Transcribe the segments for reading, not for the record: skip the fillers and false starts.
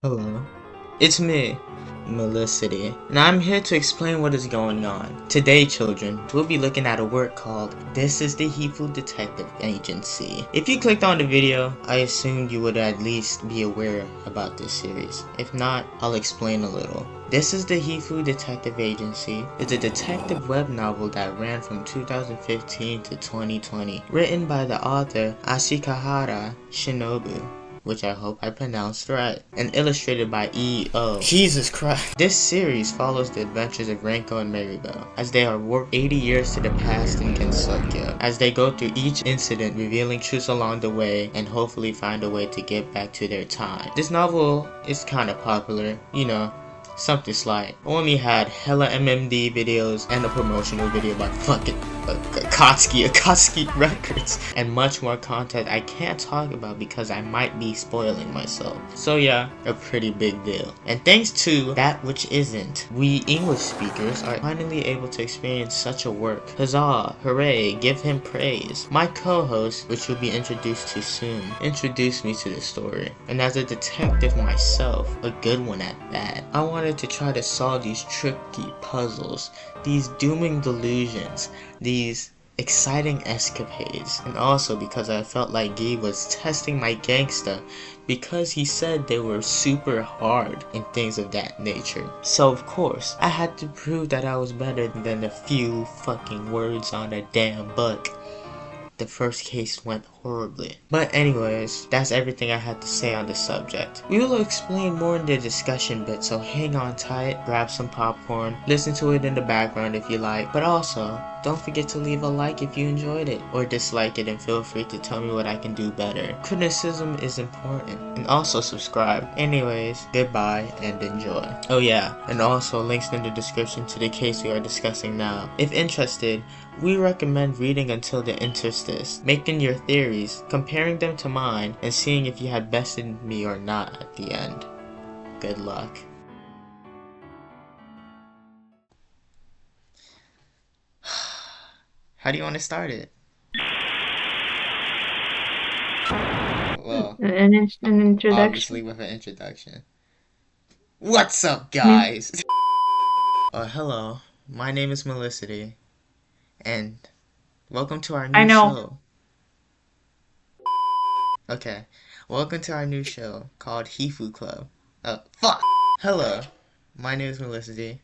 Hello, it's me, Melicity, and I'm here to explain what is going on. Today, children, we'll be looking at a work called This is the Hifuu Detective Agency. If you clicked on the video, I assumed you would at least be aware about this series. If not, I'll explain a little. This is the Hifuu Detective Agency is a detective web novel that ran from 2015 to 2020, written by the author Ashikahara Shinobu, which I hope I pronounced right, and illustrated by E.O. Jesus Christ. This series follows the adventures of Renko and Maribel as they are warped 80 years to the past in Gensokyo, as they go through each incident, revealing truths along the way and hopefully find a way to get back to their time. This novel is kinda popular, something slight. Only had hella MMD videos and a promotional video by fucking Akatsuki Records, and much more content I can't talk about because I might be spoiling myself. So yeah, a pretty big deal. And thanks to that which isn't, we English speakers are finally able to experience such a work. Huzzah, hooray, give him praise. My co-host, which you'll be introduced to soon, introduced me to the story. And as a detective myself, a good one at that, I wanted to try to solve these tricky puzzles, these dooming delusions, these exciting escapades, and also because I felt like Guy was testing my gangsta because he said they were super hard and things of that nature. So of course, I had to prove that I was better than a few fucking words on a damn book. The first case went horribly. But anyways, that's everything I had to say on the subject. We will explain more in the discussion bit, so hang on tight, grab some popcorn, listen to it in the background if you like, but also, don't forget to leave a like if you enjoyed it, or dislike it, and feel free to tell me what I can do better. Criticism is important, and also subscribe. Anyways, goodbye and enjoy. Oh yeah, and also links in the description to the case we are discussing now. If interested, we recommend reading until the interstice, making your theories, comparing them to mine, and seeing if you had bested me or not at the end. Good luck. How do you want to start it? Well, An obviously introduction. with an introduction. What's up, Yeah. guys? Hello. My name is Melicity, and welcome to our I new know. show. Okay, welcome to our new show called Hifuu Club. Fuck! Hello, my name is Melicity,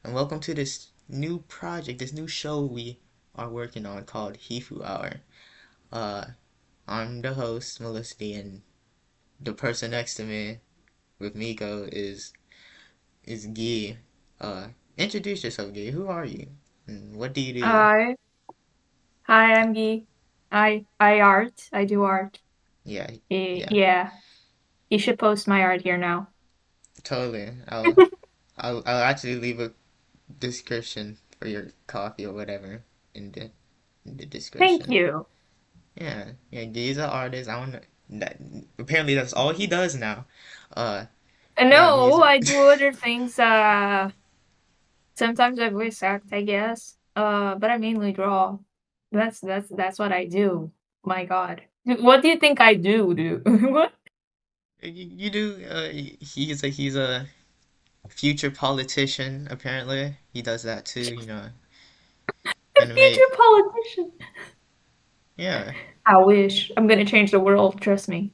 and welcome to this new project, this new show we are working on called Hifuu Hour. Uh, I'm the host, Melicity, and the person next to me with Miko is Guy. Introduce yourself, Guy. Who are you? And what do you do? Hi. Hi, I'm Gee. I art. I do art. Yeah, yeah, Yeah. You should post my art here now. totally. I'll actually leave a description for your coffee or whatever in the Thank description. you. Yeah, yeah, Guy's an artist. I don't know. That, apparently that's all he does now. Uh, yeah, No, music. I do other things. Sometimes I voice act, I guess. But I mainly draw. That's what I do. My God. What do you think I do? What? You do. He's a future politician. Apparently, he does that too. A Animate. future politician. Yeah, I wish. I'm gonna change the world. Trust me.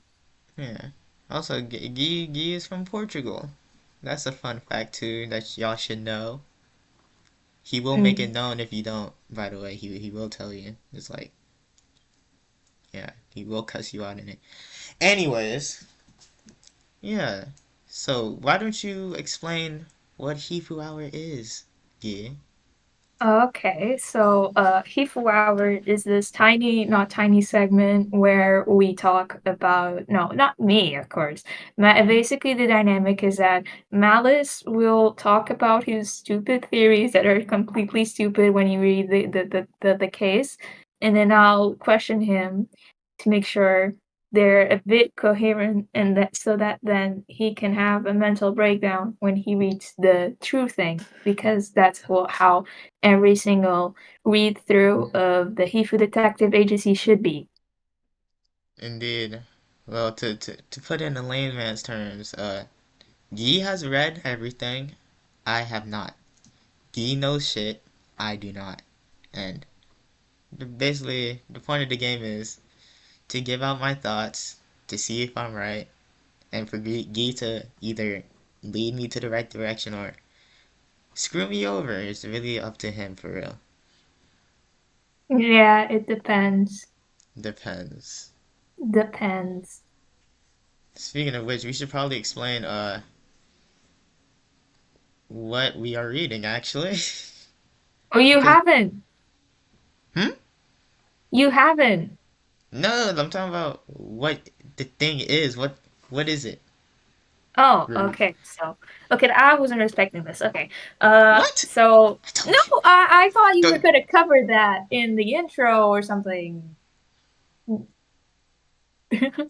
yeah. Also, Guy is from Portugal. That's a fun fact too that y'all should know. He will make it Mm. known if you don't. By the way, he will tell you. It's like, yeah, he will cuss you out in it. Anyways, yeah. So why don't you explain what Hifu Hour is? Yeah. Okay, so Hifuu Hour is this tiny, not tiny segment where we talk about, no, not me, of course. Basically, the dynamic is that Malice will talk about his stupid theories that are completely stupid when you read the case, and then I'll question him to make sure they're a bit coherent and that so that then he can have a mental breakdown when he reads the true thing because that's how every single read through of the Hifu Detective Agency should be. Indeed. Well, to put it in the layman's terms, Gee has read everything. I have not. Gee knows shit. I do not. And basically, the point of the game is to give out my thoughts, to see if I'm right, and for Gee to either lead me to the right direction or screw me over. It's really up to him for real. Yeah, it depends. Depends. Depends. Speaking of which, we should probably explain what we are reading actually. Oh, you Because haven't. hmm? You haven't. No, I'm talking about what the thing is. What is it? Oh, We're okay. So, okay, I wasn't expecting this. Okay. what? So I no, told you. I thought you were Don't, gonna cover that in the intro or something.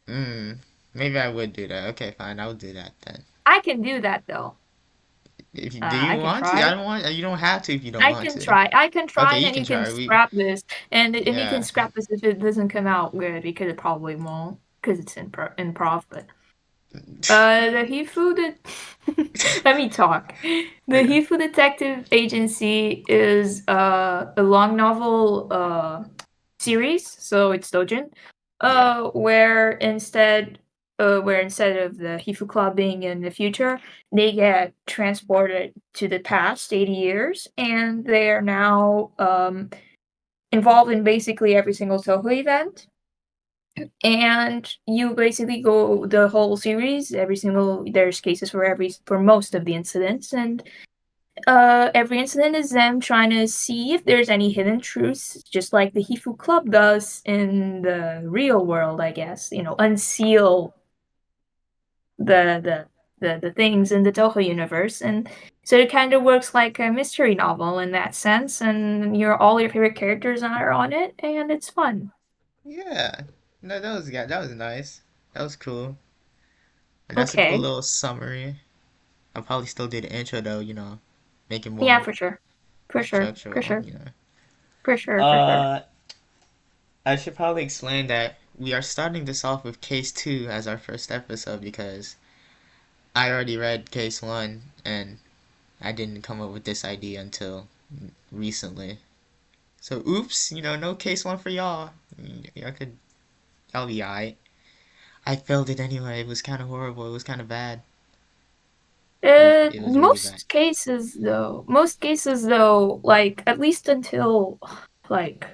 mm, maybe I would do that. Okay, fine. I'll do that then. I can do that though. If you, do you I can want to? I try. don't want. You don't have to if you don't I want can to. try. I can try, Okay, and you then can you can try. We scrap this, and you can yeah. scrap this if it doesn't come out good because it probably won't because it's improv. But the Hifuu let me talk. The Okay. Hifuu Detective Agency is a long novel series, so it's Dojin, Yeah. where instead of the Hifu Club being in the future, they get transported to the past 80 years, and they are now involved in basically every single Touhou event. And you basically go the whole series, there's cases for most of the incidents, and every incident is them trying to see if there's any hidden truths, just like the Hifu Club does in the real world, I guess. Unseal the the the things in the Toho universe, and so it kind of works like a mystery novel in that sense. And all your favorite characters are on it, and it's fun. Yeah. No, that was yeah, that was nice. That was cool. And that's a cool Okay, little summary. I'll probably still do the intro though. Make it yeah, more for sure, for sure, for structural. sure, for sure, for sure. Uh, I should probably explain that we are starting this off with case two as our first episode because I already read case one and I didn't come up with this idea until recently. So oops, no case one for y'all. Y'all be alright. I failed it anyway. It was kind of horrible. It was kind of bad. It was really bad. Most cases though, like at least until like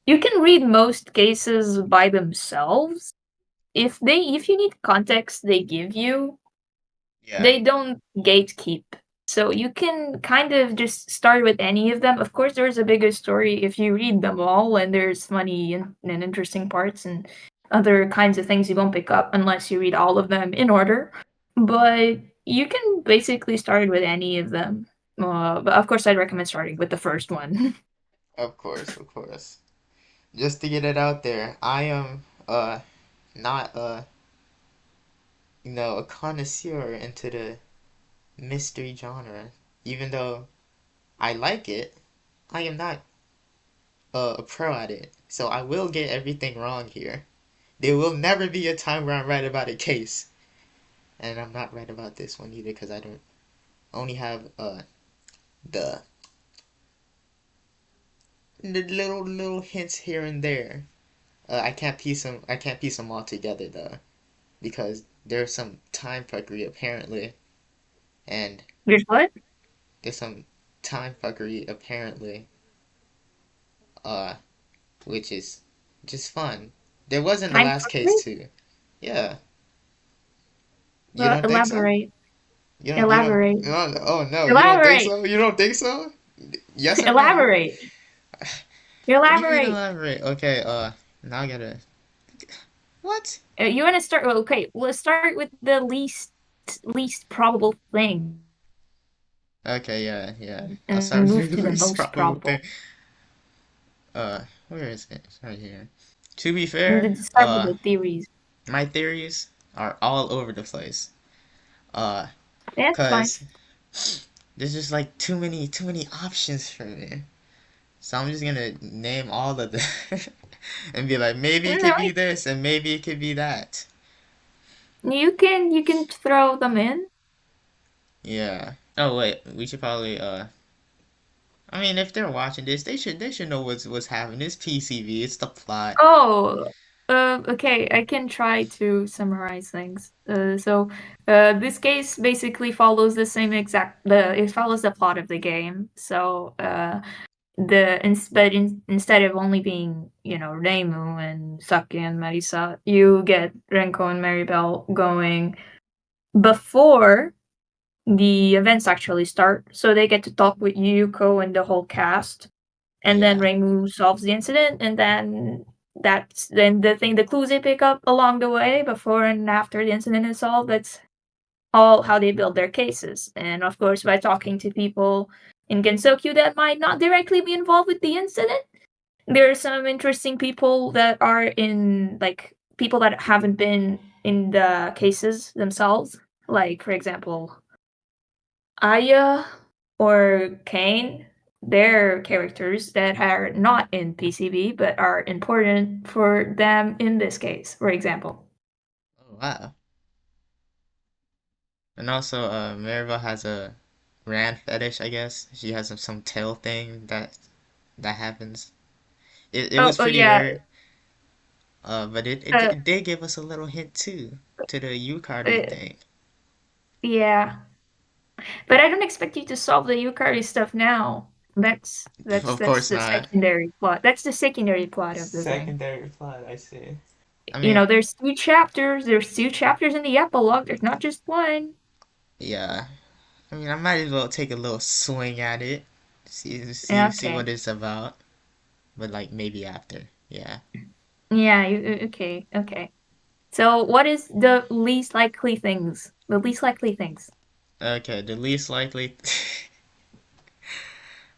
you can read most cases by themselves. If you need context they give you, Yeah, they don't gatekeep. So you can kind of just start with any of them. Of course, there's a bigger story if you read them all, and there's funny and interesting parts and other kinds of things you won't pick up unless you read all of them in order. But you can basically start with any of them. But of course, I'd recommend starting with the first one. of course, of course. Just to get it out there, I am not a connoisseur into the mystery genre. Even though I like it, I am not a pro at it. So I will get everything wrong here. There will never be a time where I'm right about a case. And I'm not right about this one either because I don't only have the the little hints here and there. I can't piece them all together though because there's some time fuckery apparently, and Here's what? there's some time fuckery apparently, uh, which is just fun. There was in the Time last case fuckery? too. Yeah, you don't think so? Elaborate. You Elaborate. don't. Oh no, you don't think Elaborate. so? You don't think so? Yes or no? Elaborate. What do you mean Elaborate. elaborate? Okay, now I gotta. What? You want to start? Well, okay, let's start with the least probable thing, Okay, yeah, yeah. I'll and start move with to the the least most probable thing. probable. Where is it? It's right here. To be And fair, then start with the theories. my theories are all over the place. Uh, That's fine. cause there's just like too many options for me. So I'm just gonna name all of them and be like, maybe it No, could be this and maybe it could be that. You can throw them in. Yeah. Oh wait, we should probably I mean, if they're watching this, they should know what's happening. It's PCV. It's the plot. Oh, okay. I can try to summarize things. This case basically follows the same exact the it follows the plot of the game. Instead of only being Reimu and Saki and Marisa, you get Renko and Maribel going before the events actually start. So they get to talk with Yuko and the whole cast, and then Yeah. Reimu solves the incident, and then the clues they pick up along the way before and after the incident is solved. That's all how they build their cases, and of course by talking to people in Gensokyo that might not directly be involved with the incident. There are some interesting people that are in like people that haven't been in the cases themselves. Like for example, Aya or Kane, they're characters that are not in PCB but are important for them in this case, for example. Oh wow. And also, Maribel has a Rand fetish, I guess. She has some tail thing that happens. It Oh, was oh pretty yeah, weird. But uh, it did give us a little hint too to the Yukardi uh, thing. yeah. But I don't expect you to solve the Yukari stuff now. That's that's Of that's course the not. secondary plot. That's the secondary plot of the thing. Secondary plot, I see. I You mean, know, there's two chapters. There's two chapters in the epilogue. There's not just one. yeah. I mean, I might as well take a little swing at it. See Okay. what it's about. But like maybe after. Yeah. Yeah. Okay. Okay. So, what is the least likely things? The least likely things. Okay, the least likely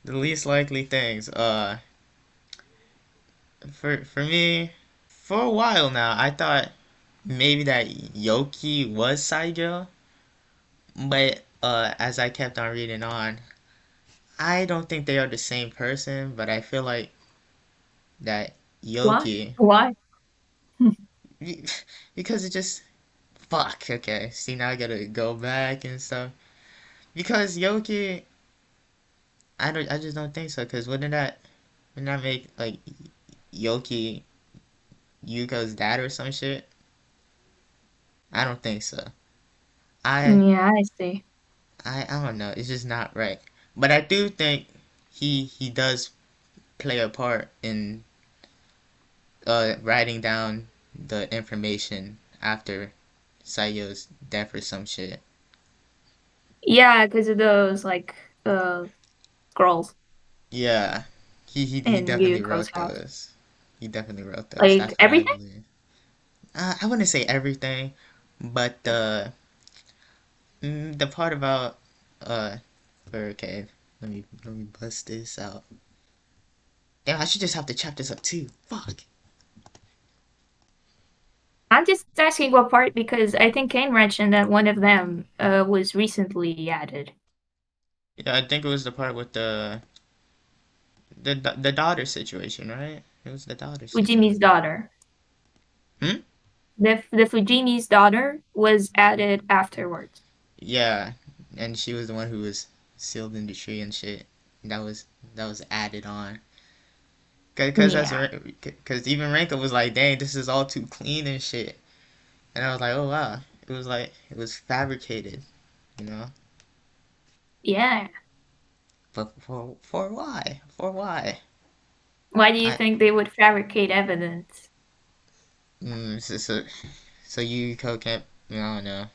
the least likely things. For me, for a while now, I thought maybe that Yoki was Saijo, but as I kept on reading on, I don't think they are the same person, but I feel like that Why? Yoki Why? because it just fuck, okay. See, now I gotta go back and stuff. Because Yoki, I just don't think so. Cause wouldn't that make like Yoki Yuko's dad or some shit? I don't think so. I Yeah, I see. I don't know. It's just not right. But I do think he does play a part in writing down the information after Sayo's death or some shit. Yeah, because of those like uh scrolls Yeah, he in definitely Yuko's wrote house. those. He definitely wrote those. Like That's what I everything. believe. I wouldn't say everything, but the part about uh, okay, let me bust this out. Damn, I should just have to chop this up too. Fuck. I'm just asking what part because I think Kane mentioned that one of them was recently added. Yeah, I think it was the part with the daughter situation, right? It was the daughter Fujimi's situation. daughter. Hmm? The Fujimi's daughter was added afterwards. Yeah, and she was the one who was sealed in the tree and shit. That was that was added on. Yeah. Cause even Renko was like, dang, this is all too clean and shit. And I was like, oh wow, it was like it was fabricated, you know. Yeah. But for why? For why? Why do you I think they would fabricate evidence? so so you can't I don't know.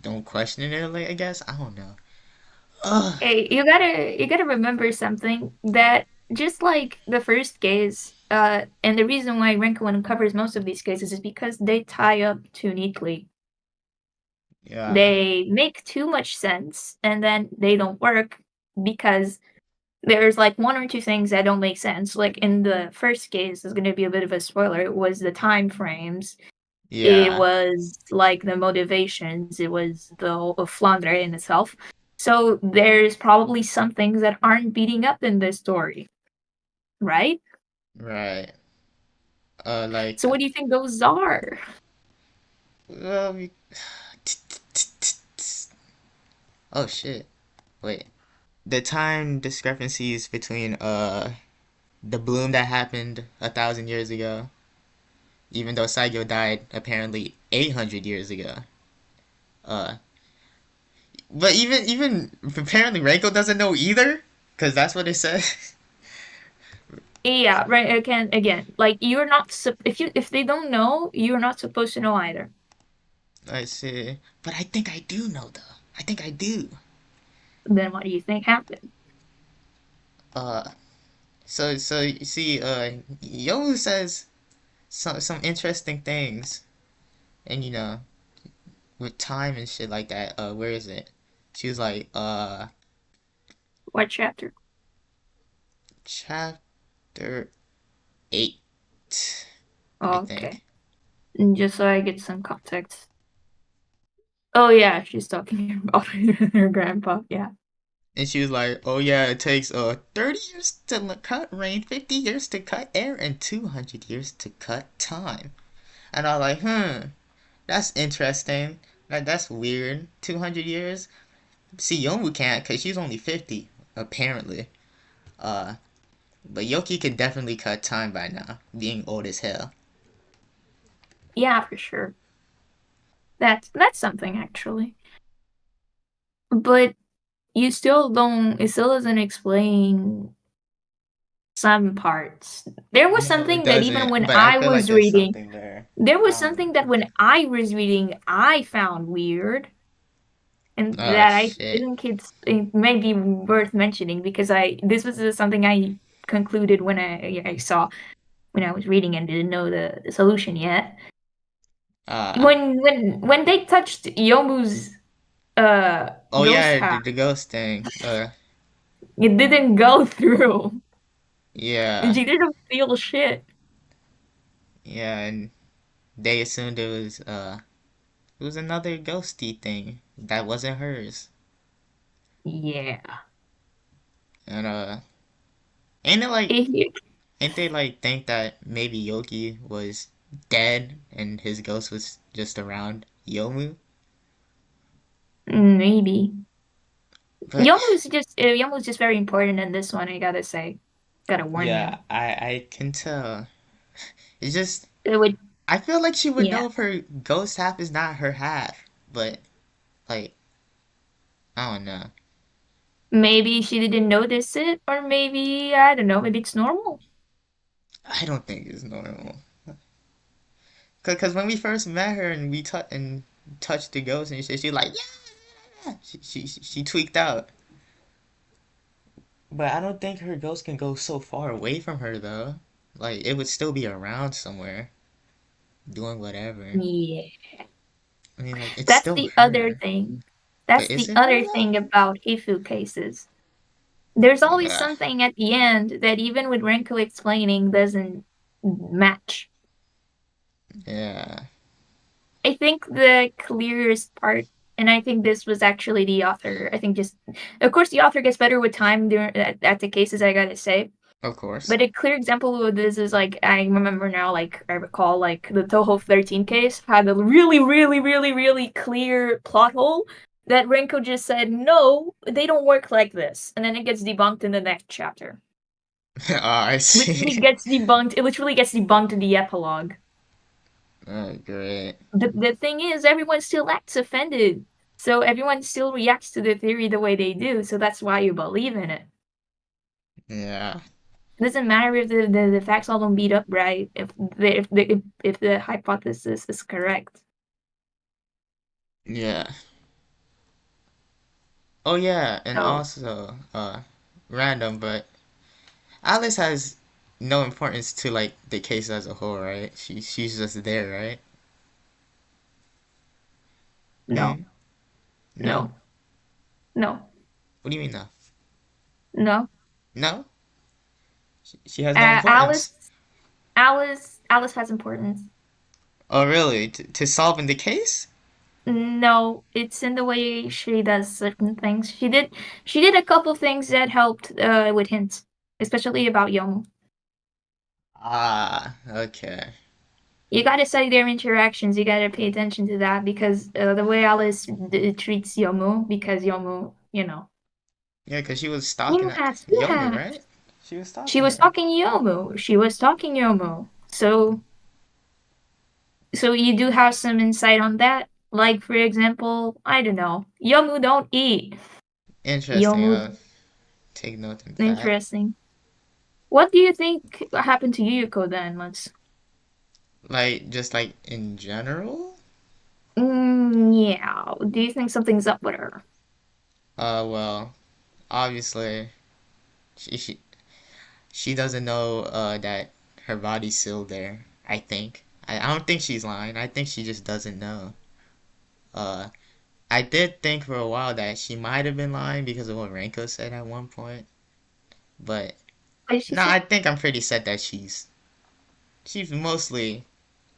Don't question it like I guess I don't know. Ugh. Hey, you gotta remember something that just like the first case, and the reason why Renko uncovers most of these cases is because they tie up too neatly. Yeah. They make too much sense, and then they don't work because there's like one or two things that don't make sense. Like in the first case, is going to be a bit of a spoiler. It was the time frames. It Yeah. was like the motivations. It was the whole of Flandre in itself. So there's probably some things that aren't beating up in this story, right? Right. So Like what do you think those are? Well, oh shit. Wait. The time discrepancies between the bloom that happened 1,000 years ago, even though Saigyo died apparently 800 years ago. Uh, but even apparently Reiko doesn't know either, cause that's what it says. Yeah, right. Again, like you're not if they don't know, you're not supposed to know either. I see. But I think I do know though. I think I do. Then what do you think happened? Uh, so you see, Yomu says some interesting things, and with time and shit like that. Where is it? She was like, What chapter? chapter 8, I Okay, think. and just so I get some context. Oh yeah, she's talking about her grandpa. Yeah. And she was like, oh yeah, it takes 30 years to cut rain, 50 years to cut air, and 200 years to cut time. And I was like, that's interesting. That's weird. 200 years? See, Yomu can't because she's only 50, apparently. Uh, but Yoki could definitely cut time by now, being old as hell. Yeah, for sure. That's something actually. But you still don't it still doesn't explain some parts. There was No, it something that even doesn't. when But I I feel like was there's reading, something there. there I was don't something know. that when I was reading I found weird and Oh that I shit. think it may be worth mentioning because I this was something I concluded when I saw when I was reading and didn't know the solution yet. Uh, When they touched Yomu's uh oh ghost yeah, house, the ghost thing. it didn't go through. Yeah, She didn't feel shit. yeah, and they assumed it was another ghosty thing that wasn't hers. Yeah. And ain't it like It, ain't they like think that maybe Yoki was dead and his ghost was just around Yomu? maybe. But Yomu's just very important in this one, I gotta say. Gotta warn you. yeah, I can tell. It's just It would I feel like she would yeah. know if her ghost half is not her half, but like I don't know. Maybe she didn't notice it, or maybe I don't know, maybe it's normal. I don't think it's normal. Cause when we first met her and touched the ghost and she's like yeah, she tweaked out. But I don't think her ghost can go so far away from her though. Like it would still be around somewhere doing whatever. Yeah. I mean like it's That's still the other her. thing. But That's is the it her other though? thing about Hifuu cases. There's always Ugh, something at the end that even with Renko explaining doesn't match. yeah, I think the clearest part, and I think this was actually the author. I think just, of course, the author gets better with time during at the cases. I gotta say, of course. but a clear example of this is like I remember now, like I recall, like the Touhou 13 case had a really, really, really, really clear plot hole that Renko just said no, they don't work like this, and then it gets debunked in the next chapter. Oh, I Literally see. gets debunked. It literally gets debunked in the epilogue. Oh, great. The thing is, everyone still acts offended. So everyone still reacts to the theory the way they do. So that's why you believe in it. Yeah, It doesn't matter if the facts all don't beat up right. If the hypothesis is correct. yeah. Oh yeah, and So also, random, but Alice has no importance to like the case as a whole, right? She's just there, right? no, Hmm? No? no, no, What do you mean no? no. No? She has no importance. Alice has importance. Oh really? To solving the case? No, it's in the way she does certain things. She did a couple things that helped with hints, especially about Young. Ah, okay. You gotta study their interactions. You gotta pay attention to that because the way Alice treats Yomu, because Yomu, Yeah, because she was stalking Yes, Yomu, yes. right? She was She stalking was her. talking Yomu. She was talking Yomu. So you do have some insight on that. Like for example, I don't know, Yomu don't eat. Interesting. Yomu, Take note of that. interesting. What do you think happened to Yuko then? Let's. Like, just like in general? Yeah. Do you think something's up with her? Well, obviously, she she, she doesn't know that her body's still there. I think. I don't think she's lying. I think she just doesn't know. Uh, I did think for a while that she might have been lying because of what Renko said at one point, but What did she no, say? I think I'm pretty set that she's mostly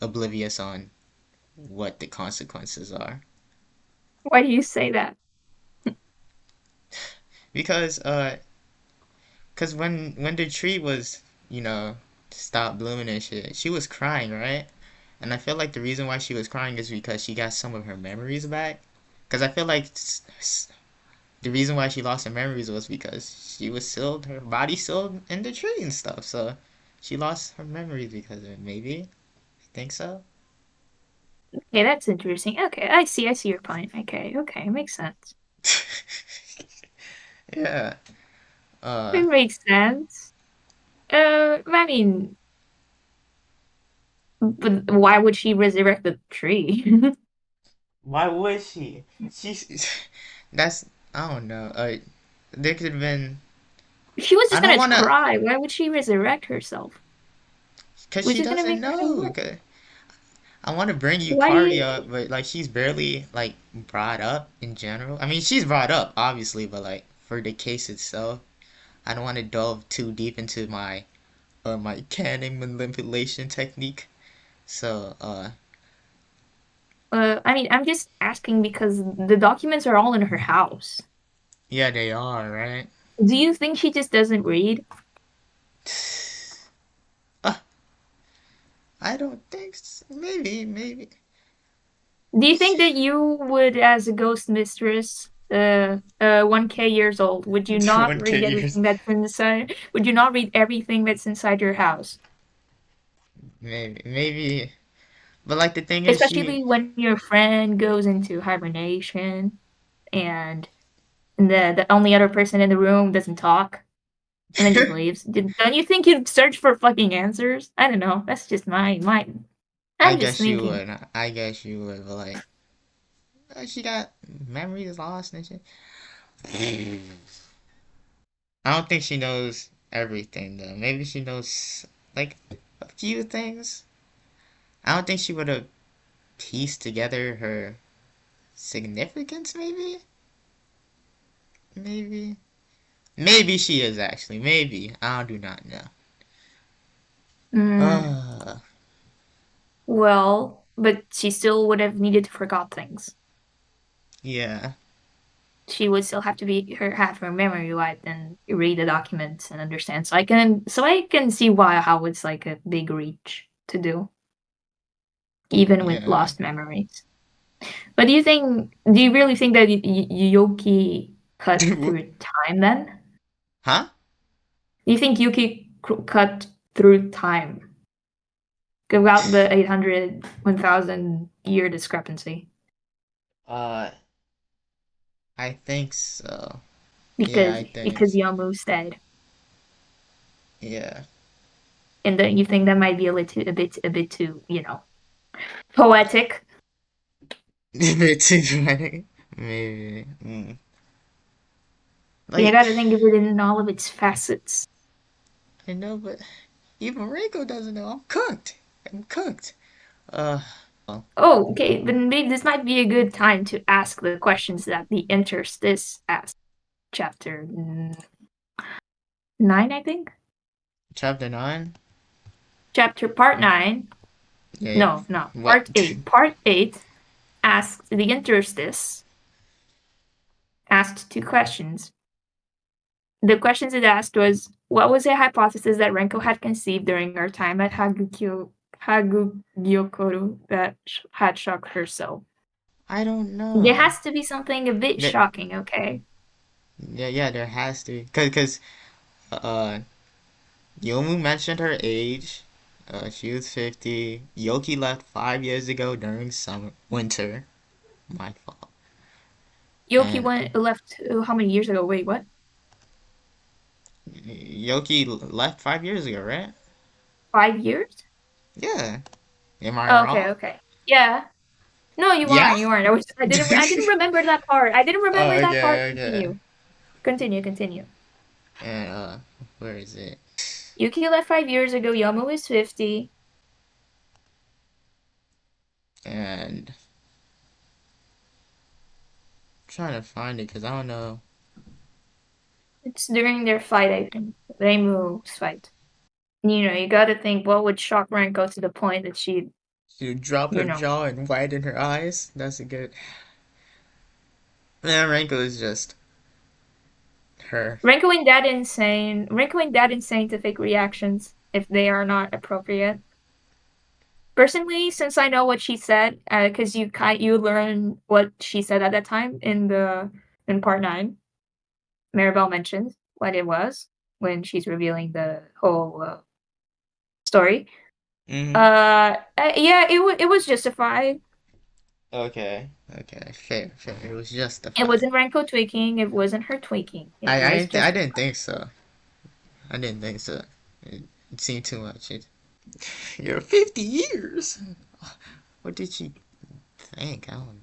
oblivious on what the consequences are. Why do you say that? Because cause when the tree was, you know, stopped blooming and shit, she was crying, right? And I feel like the reason why she was crying is because she got some of her memories back. Cause I feel like the reason why she lost her memories was because she was still her body still in the tree and stuff. So she lost her memories because of it. Maybe I think so. Okay, that's interesting. Okay, I see your point. Okay, makes sense. Yeah. Uh, It makes sense. I mean, but why would she resurrect the tree? why would she? She's that's I don't know. There could have been. She was I just don't gonna wanna, cry. Why would she resurrect herself? cause Was she just gonna doesn't make her know. look. I want to bring Why do Yukari you? up, but like she's barely like brought up in general. I mean, she's brought up obviously, but like for the case itself, I don't want to delve too deep into my canon manipulation technique. So I mean, I'm just asking because the documents are all in her house. yeah, they are right. Do you think she just doesn't read? Uh, I don't think maybe. Do you think that you would, as a ghost mistress, 1K years old, would you not One read kid years, everything that's inside? Would you not read everything that's inside your house? maybe. But like the thing is, she Especially when your friend goes into hibernation and the only other person in the room doesn't talk and then just leaves. Don't you think you'd search for fucking answers? I don't know. That's just my. I I'm just guess you thinking. would. I guess you would, but like she got memories lost and shit. I don't think she knows everything though. Maybe she knows like a few things. I don't think she would have pieced together her significance. Maybe, maybe she is actually. Maybe I do not know. Mm, Uh, well, but she still would have needed to forgot things. yeah, She would still have to be her have her memory wiped and read the documents and understand. So I can see why how it's like a big reach to do, even with yeah. lost memories. But do you really think that Yoki cut through time then? Huh? Do you think Yuki cut through time? About the 800, 1,000 year discrepancy. Uh, I think so. Yeah, Because I think. because Yomu stayed. Yeah. And then you think that might be a bit too, poetic. Too funny. Maybe. You Like gotta think of it in all of its facets. I know, but even Reiko doesn't know. I'm cooked. I'm cooked. Uh. Oh, okay, then maybe this might be a good time to ask the questions that the interstice asked. Chapter 9, I think. Chapter 9? Part 9. Yeah. No, part What? 8. Part 8 asked the interstice asked two questions. The questions it asked was, what was a hypothesis that Renko had conceived during our time at Hagugyokoru that had shocked her so? I don't There know. has to be something a bit There, shocking, okay? yeah, there has to. Cause uh, Youmu mentioned her age. She was 50. Yoki left 5 years ago during summer, winter. My fault. Yoki And went left how many years ago? Wait, what? Yoki left 5 years ago, right? 5 years? Yeah. Am I Oh, okay, wrong? okay. Yeah. No, you Yeah? aren't. You aren't. I didn't remember that part. I didn't Oh, remember that part. okay, okay. Continue. Continue. And where is it? Yuki left 5 years ago. Yomu is 50. And I'm trying to find it because I don't know. It's during their fight, I think. Reimu's fight. You gotta think what would shock Renko to the point that she'd, She drop you her know. jaw and widen her eyes. That's a good. Yeah, Ranko is just her. Renko that insane to fake reactions if they are not appropriate. Personally, since I know what she said, because you learn what she said at that time in part 9, Maribel mentioned what it was when she's revealing the whole story. Mm-hmm. Yeah, it was justified. Okay. Okay. Fair. Fair. It was It justified. wasn't Renko tweaking. It wasn't her tweaking. It was I justified. didn't think so. I didn't think so. It seemed too much. You're 50 years. What did she think? I don't.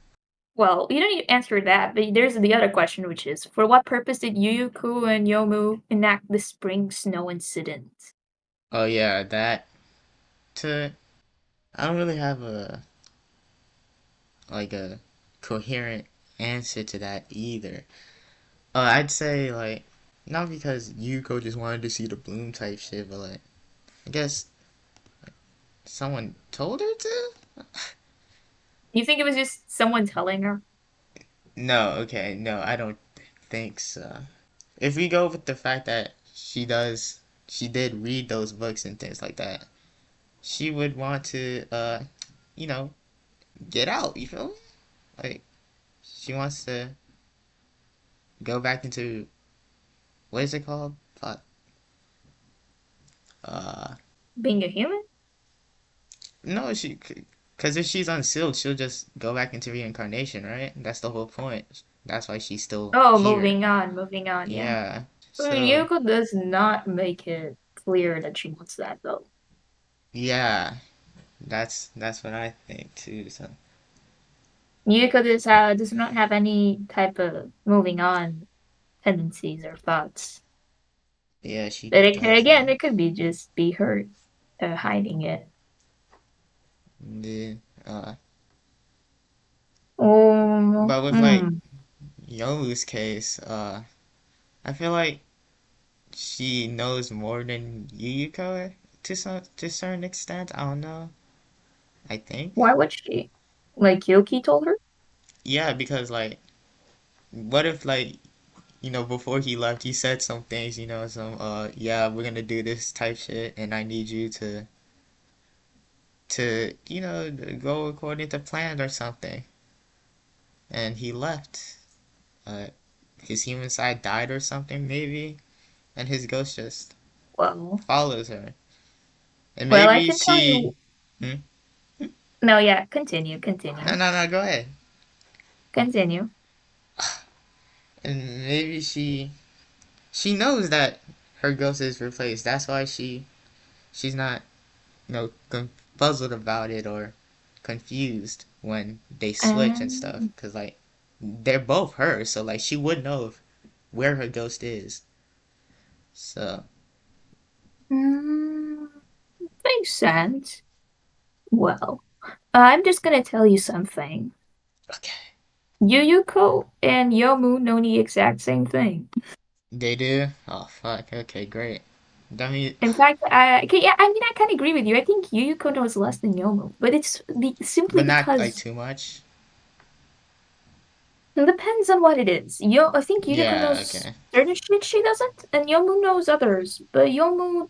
Well, you don't need to answer that, but there's the other question, which is, for what purpose did Yuyuku and Yomu enact the spring snow incident? Oh yeah, that. To I don't really have a coherent answer to that either. I'd say like not because Yuko just wanted to see the bloom type shit, but like I guess someone told her to. You think it was just someone telling her? No, okay, no, I don't think so. If we go with the fact that she did read those books and things like that, she would want to, you know, get out. You feel me? Like she wants to go back into what is it called? Fuck. Uh, Being a human? no, because if she's unsealed, she'll just go back into reincarnation, right? That's the whole point. That's why she's still Oh, here. moving on, yeah. Yeah. So Yuko does not make it clear that she wants that, though. yeah, that's what I think too. So Yuko does not have any type of moving on tendencies or thoughts. yeah, she But again, doesn't. it could be just be her hiding it. Yeah. Uh, Oh, but with like Yomu's case, I feel like she knows more than Yuyuko to a certain extent. I don't know. I think. why would she? Like Yoki told her? Yeah, because like, what if like before he left, he said some things, some yeah, we're gonna do this type shit, and I need you to go according to plan or something, and he left. Uh, his human side died or something maybe, and his ghost just Well, follows her, and I maybe can tell she. you. Hmm? No, yeah, continue, No, continue, no, no. Go ahead. continue. And maybe she knows that her ghost is replaced. That's why she's not puzzled about it or confused when they switch and stuff. Um, Cause like they're both her, so like she would know where her ghost is. So mm, makes sense. Well, I'm just gonna tell you something. okay, Yuyuko and Yomu know the exact same thing. they do. Oh fuck. Okay, great. That means, In fact, okay, yeah, I mean, I kind of agree with you. I think Yuyuko knows less than Yomu, but simply but not like because too much. it depends on what it is. I think Yuyuko Yeah. knows Okay. certain shit she doesn't, and Yomu knows others. But Yomu,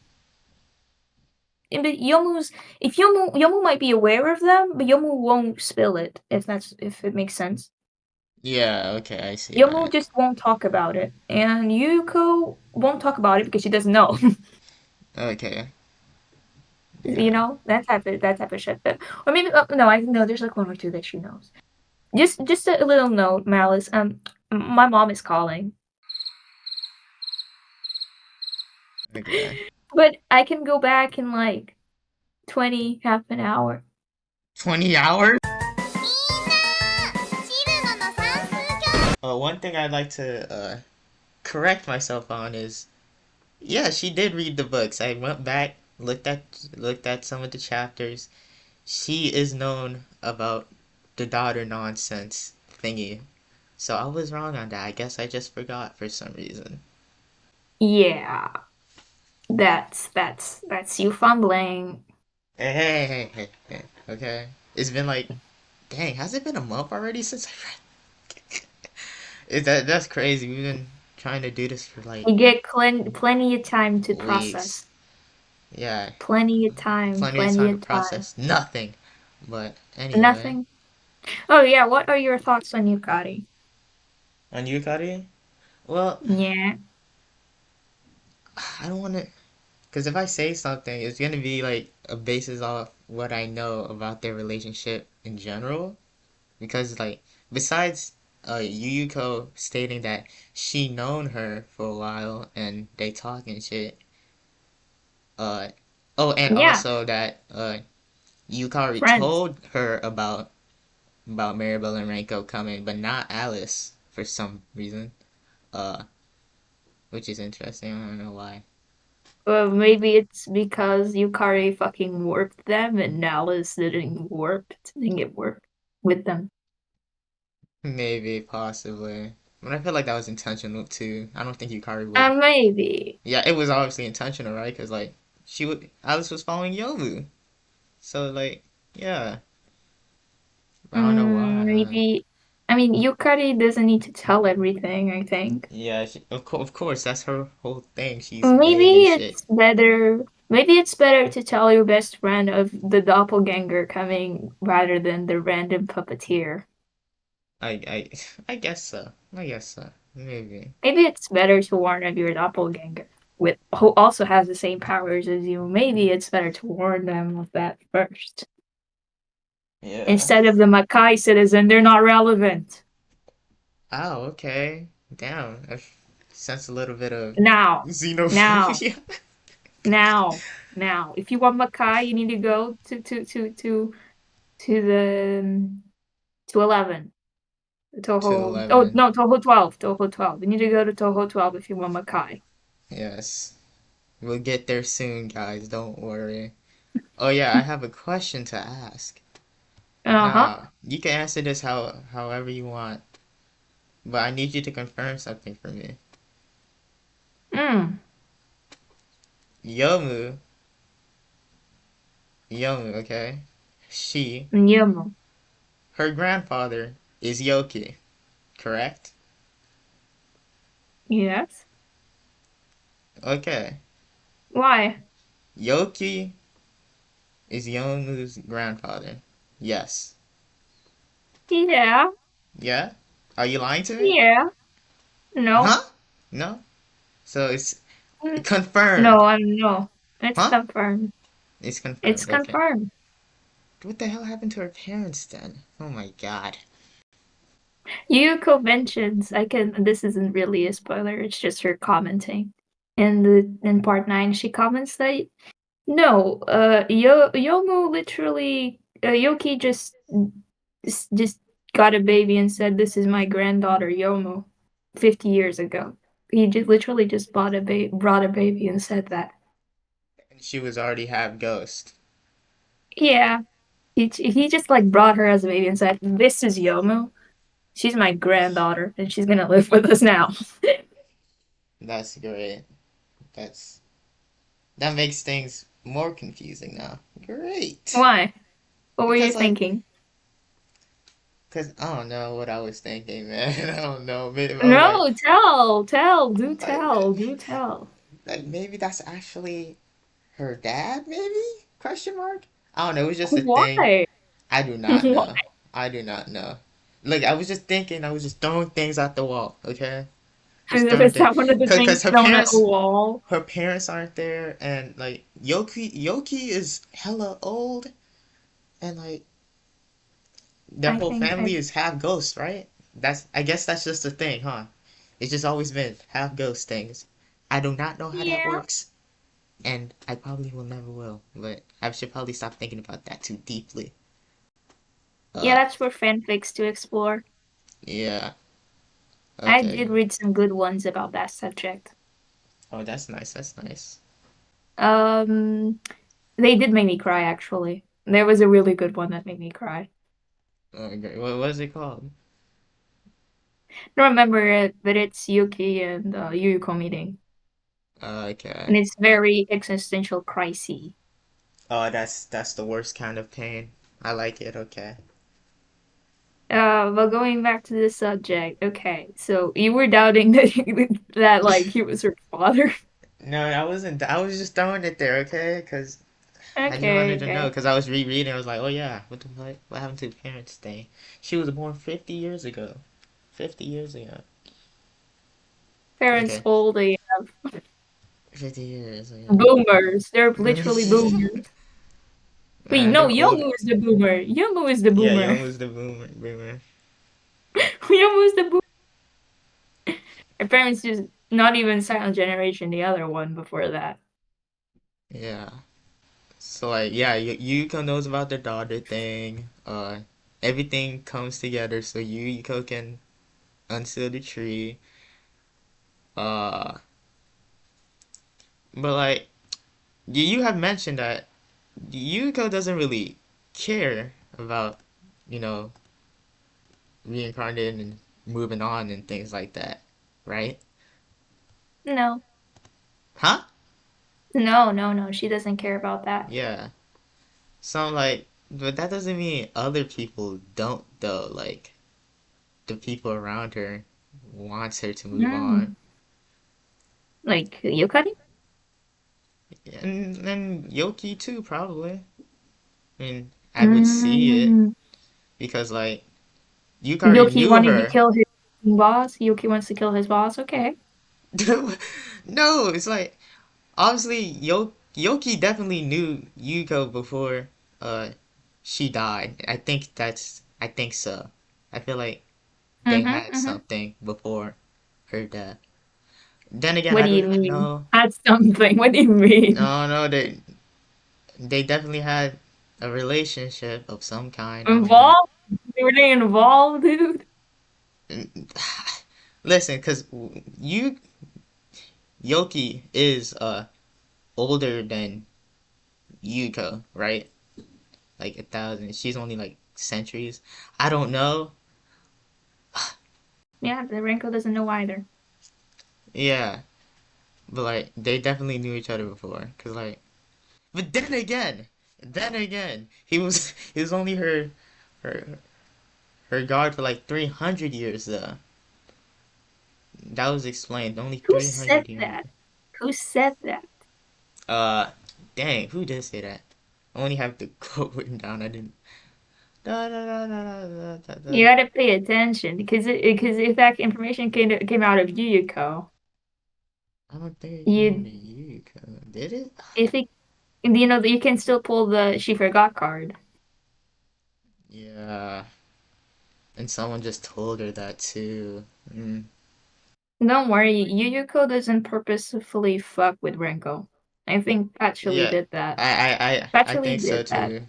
but Yomu's if Yomu might be aware of them, but Yomu won't spill it if it makes sense. Yeah, okay, I see Yomu that. just won't talk about it, and Yuko won't talk about it because she doesn't know. Okay, You yeah. know that type of shit. Or maybe no, I know there's like one or two that she knows. Just a little note, Malice. My mom is calling, Okay. but I can go back in like half an hour. 20 hours? One thing I'd like to correct myself on is, yeah, she did read the books. I went back, looked at some of the chapters. She is known about the daughter nonsense thingy. So I was wrong on that. I guess I just forgot for some reason. Yeah, that's you fumbling. Hey. Okay. It's been like, dang, has it been a month already since I read? That's crazy. We've been trying to do this for like You get plenty of time to weeks. process. Yeah, Plenty of time. plenty of Plenty time to of time. process nothing. But anyway, Nothing. Oh yeah, what are your thoughts on Yukari? on Yukari, well, Yeah. I don't want to, because if I say something, it's gonna be like a basis off what I know about their relationship in general. Because like, besides Yuyuko stating that she known her for a while and they talk and shit, uh, oh, and Yeah. also that Yukari Friends. told her about Maribel and Renko coming, but not Alice for some reason. Uh, which is interesting. I don't know why. Maybe it's because Yukari fucking warped them and Alice didn't get warped with them. Maybe, possibly. But I feel like that was intentional too. I don't think Yukari would. Maybe. Yeah, it was obviously intentional, right? Because like Alice was following Yomu, so like, yeah. I don't know why. Maybe. I mean, Yukari doesn't need to tell everything, I think. Yeah, of course, that's her whole thing. She's vague and Maybe shit. it's better to tell your best friend of the doppelganger coming rather than the random puppeteer. I I guess so. I guess so. Maybe. Maybe it's better to warn of your doppelganger with who also has the same powers as you. Maybe it's better to warn them of that first. Yeah. Instead of the Makai citizen, they're not relevant. Oh, okay. Damn. I sense a little bit of Now, now, xenophobia. now, now. If you want Makai, you need to go to the to 11. To Toho. Oh 11. no, Toho 12. Toho 12. You need to go to Toho 12 if you want Makai. Yes. We'll get there soon, guys. Don't worry. Oh yeah, I have a question to ask. Uh huh. Now, you can answer this however you want, but I need you to confirm something for me. Mm. Yomu, Yomu, okay? Youmu. Her grandfather is Yoki, correct? Yes. Okay. Why? Yoki is Yomu's grandfather. Yes. Yeah. Yeah? Are you lying to me? Yeah. No. Huh? No? So it's Mm, confirmed. no. No. It's Huh? confirmed. It's It's confirmed. Okay. confirmed. What the hell happened to her parents then? Oh my god. Yuko mentions I can. This isn't really a spoiler. It's just her commenting. In part 9, she comments that no, Yomu literally, Yoki just got a baby and said, "This is my granddaughter, Yomu," 50 years ago. He just literally just brought a baby and said that. And she was already half ghost. Yeah, he just like brought her as a baby and said, "This is Yomu. She's my granddaughter, and she's gonna live with us now." That's great. That's that makes things more confusing now. Great. Why? What were you Because like thinking? cuz I don't know what I was thinking, man. I don't know. Maybe I was like No, like do tell. maybe that's actually her dad maybe? Question mark? I don't know. It was just a thing. Why? I do not Why? know. I do not know. Look, I was just thinking. I was just throwing things at the wall. Okay, just throwing Is things. that one of the things Cause thrown at a wall? her parents aren't there, and like Yoki is hella old, and like their I whole think I family is half ghost, right? I guess that's just a thing, huh? It's just always been half ghost things. I do not know how that yeah. works, and I probably will never will. But I should probably stop thinking about that too deeply. Yeah, Uh, that's for fanfics to explore. yeah. I Okay. did read some good ones about that subject. Oh, that's nice. That's nice. Um, they did make me cry actually. There was a really good one that made me cry. Okay. What is it called? I don't remember it, but it's Yuki and Yuyuko meeting. Okay. And it's very existential crisy. Oh, that's the worst kind of pain. I like it. Okay. But going back to the subject, okay, so you were doubting that that like he was her father. No, I wasn't. I was just throwing it there, okay? Because I just Okay, wanted to know. okay. Because I was rereading. I was like, oh yeah, what the fuck? What happened to Parents' Day? She was born 50 years ago. 50 years ago. Parents Okay. old AF. 50 years ago. Boomers. They're literally boomers. Wait, Man, no, them old. Youmu is the boomer. Youmu is the Yeah, boomer. Young was the boomer. Youmu is the boomer. Her parents just not even Silent Generation, the other one before that. Yeah. So like, yeah, Yuko knows about the daughter thing. Everything comes together so Yuko can unseal the tree. Uh, but like, you have mentioned that Yuko doesn't really care about, you know, reincarnating and moving on and things like that, right? No, Huh? no. She doesn't care about that. Yeah. So I'm like, but that doesn't mean other people don't though. Like the people around her wants her to move on, Mm. Like Yukari? and Yoki too probably. I mean, I would see it Mm. because like Yukari Yuki knew wanting to her. kill his boss. Yuki wants to kill his boss. Okay. No, it's like obviously Yoki definitely knew Yuko before uh she died. I think so. I feel like they had Mm-hmm. something before her death. Then again, What I do do you not mean? know. That's something. What do you mean? No, no, they definitely had a relationship of some kind. I don't know. Involved? Were they involved, dude? Listen, cause you Yoki is older than Yuko, right? Like 1,000. She's only like centuries. I don't know. Yeah, the Renko doesn't know either. Yeah, but like they definitely knew each other before. Cause like, but then again, he was only her her guard for like 300 years though. That was explained. Only Who said 300 years. that? Who said that? Uh, dang, who did say that? I only have the quote written down. I didn't. Da, da, da, da, da, da, da. You gotta pay attention because if that information came out of Yuyuko, I don't think it came out you of Yuko. Did it? if it you know that you can still pull the she forgot card. Yeah, and someone just told her that too. Mm. Don't worry, Yuyuko doesn't purposefully fuck with Renko. I think Patchouli Yeah, did that. I Patchouli think so did that. too.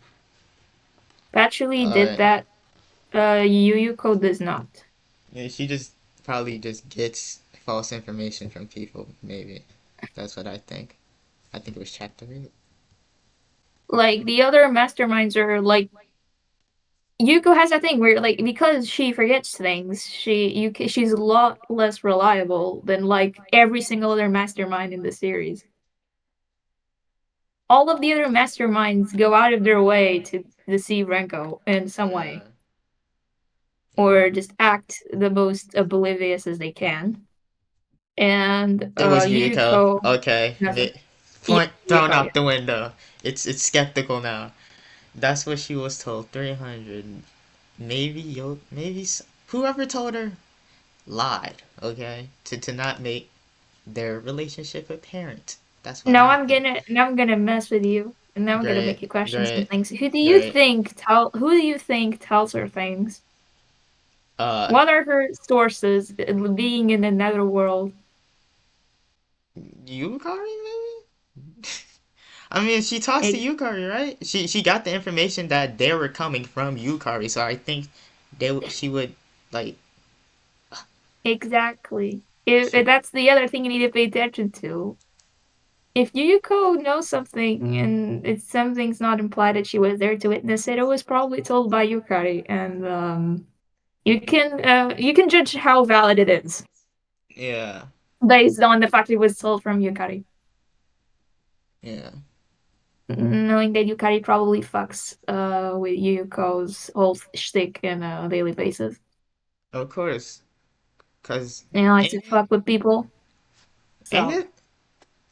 Patchouli did Uh, that. Yuyuko does not. yeah, she just probably just gets false information from people. Maybe that's what I think. I think it was chapter 8. Like the other masterminds are like Yuko has a thing where like because she forgets things, she's a lot less reliable than like every single other mastermind in the series. All of the other masterminds go out of their way to deceive Renko in some way, Yeah, or yeah. just act the most oblivious as they can. And It was Yuko. Yuyuko Okay, doesn't. Yeah, Point thrown Yukari. out the window. It's skeptical now. That's what she was told. 300. Maybe whoever told her lied. Okay, to not make their relationship apparent. That's what happened. Now I'm gonna mess with you, and now I'm gonna Great, make you question some great, things. great. Who do you think tells her things? Uh, What are her sources being in the netherworld? Yukari maybe. I mean, she talks to Ex Yukari, right? She got the information that they were coming from Yukari, so I think she would like exactly. she That's the other thing you need to pay attention to. If Yuyuko knows something and it's something's not implied that she was there to witness it, it was probably told by Yukari, and you can judge how valid it is yeah based on the fact it was told from Yukari. yeah Knowing that Yukari probably fucks with Yuyuko's whole shtick on a daily basis. of course, cause And likes ain't to it fuck with people. ain't So it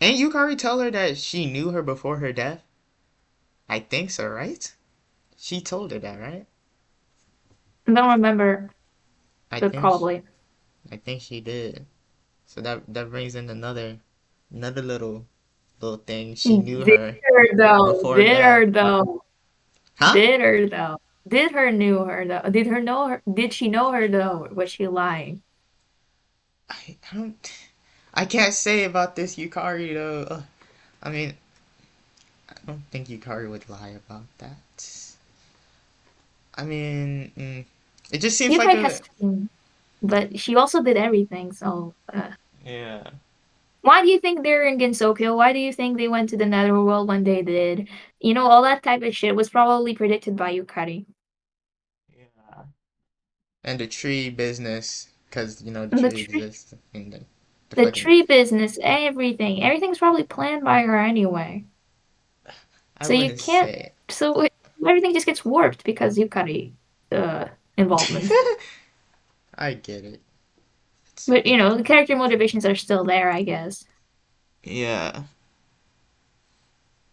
ain't Yukari tell her that she knew her before her death? I think so, right? She told her that, right? I don't remember, I but think sh probably. I think she did. So that brings in another little thing. She knew Did her her though. before Did death. her though. Huh? Did her though. Did her knew her though. Did she know her though? Or was she lying? I don't. I can't say about this Yukari though. I mean, I don't think Yukari would lie about that. I mean, it just seems like Yukari has a skin, but she also did everything, so yeah. why do you think they're in Gensokyo? Why do you think they went to the Netherworld when they did? You know, all that type of shit was probably predicted by Yukari. Yeah. And the tree business, because the And tree exists in the the fucking. tree business, everything's probably planned by her anyway. I So you wouldn't can't. say. So everything just gets warped because Yukari involvement. I get it. But you know, the character motivations are still there, I guess. Yeah.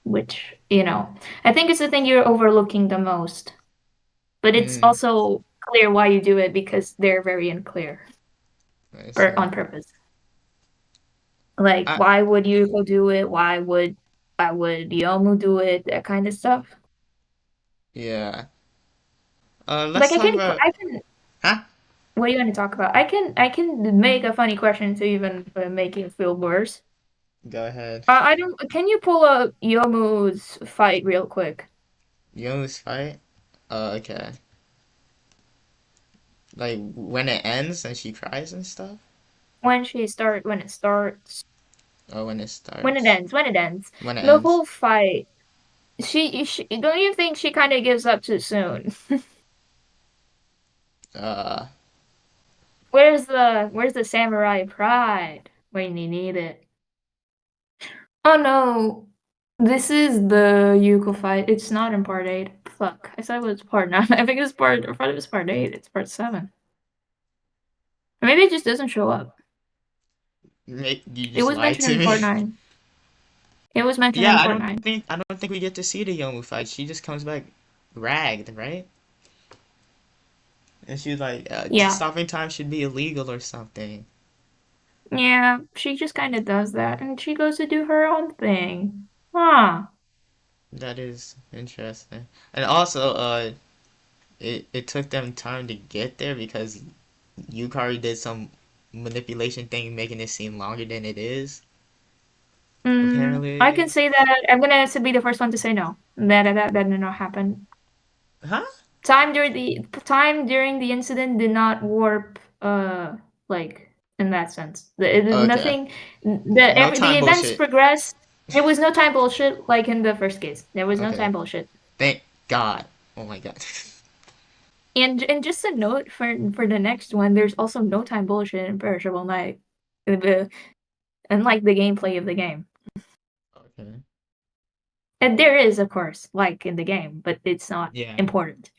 Which, you know, I think it's the thing you're overlooking the most. But it's Mm, also clear why you do it because they're very unclear I or see. on purpose. Like, I why would you go do it? Why would Yomu do it? That kind of stuff. yeah. Let's Like, talk about. I can. Huh? What do you want to talk about? I can make a funny question to even make it feel worse. Go ahead. I don't. Can you pull up Yomu's fight real quick? Young's fight. Okay. Like when it ends and she cries and stuff, When it starts, or when it when it starts. ends, when it ends. When it The ends. whole fight. She don't you think she kind of gives up too soon? Uh. Where's the samurai pride when you need it? Oh no, this is the Yuko fight. It's not in part 8. Fuck, I said it was part 9. I think it was I thought it was part 8. It's part 7. Or maybe it just doesn't show up. You It just was lied mentioned to in me. part 9. It was mentioned Yeah, in I part don't 9. think I don't think we get to see the Yomu fight. She just comes back ragged, right? And she's like, Yeah. stopping time should be illegal or something. Yeah, she just kind of does that, and she goes to do her own thing. Huh. That is interesting. And also, it took them time to get there because Yukari did some manipulation thing, making it seem longer than it is. I can Apparently, say that I'm gonna be the first one to say no. That did not happen. huh? Time during the incident did not warp like in that sense. Okay, Nothing no the time events bullshit. progressed. There was no time bullshit like in the first case. There was no Okay, time bullshit. thank God. Oh my God. And just a note for the next one, there's also no time bullshit in Perishable Night. The Unlike the gameplay of the game. Okay. And there is, of course, like in the game, but it's not Yeah. important.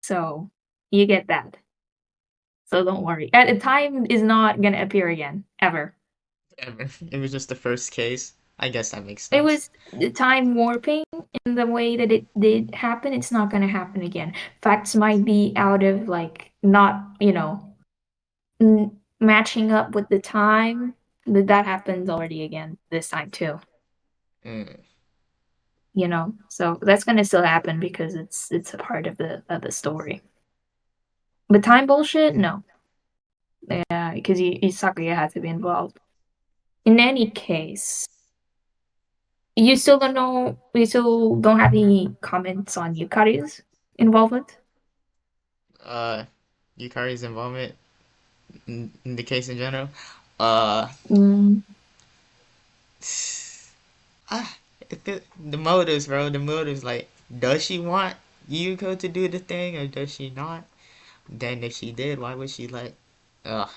So you get that. So don't worry. Time is not gonna appear again, ever. Ever. It was just the first case. I guess that makes It sense. was the time warping in the way that it did happen. It's not gonna happen again. Facts might be out of like not, matching up with the time. That happens already again this time too. Mm. So that's gonna still happen because it's a part of the story. But time bullshit, no. Yeah, because Sakuya had to be involved. In any case, you still don't have any comments on Yukari's involvement? Uh, Yukari's involvement in the case in general. Uh, Mm, ah, the motives, bro. The motives, like, does she want Yuko to do the thing or does she not? Then if she did, why would she let? Ugh,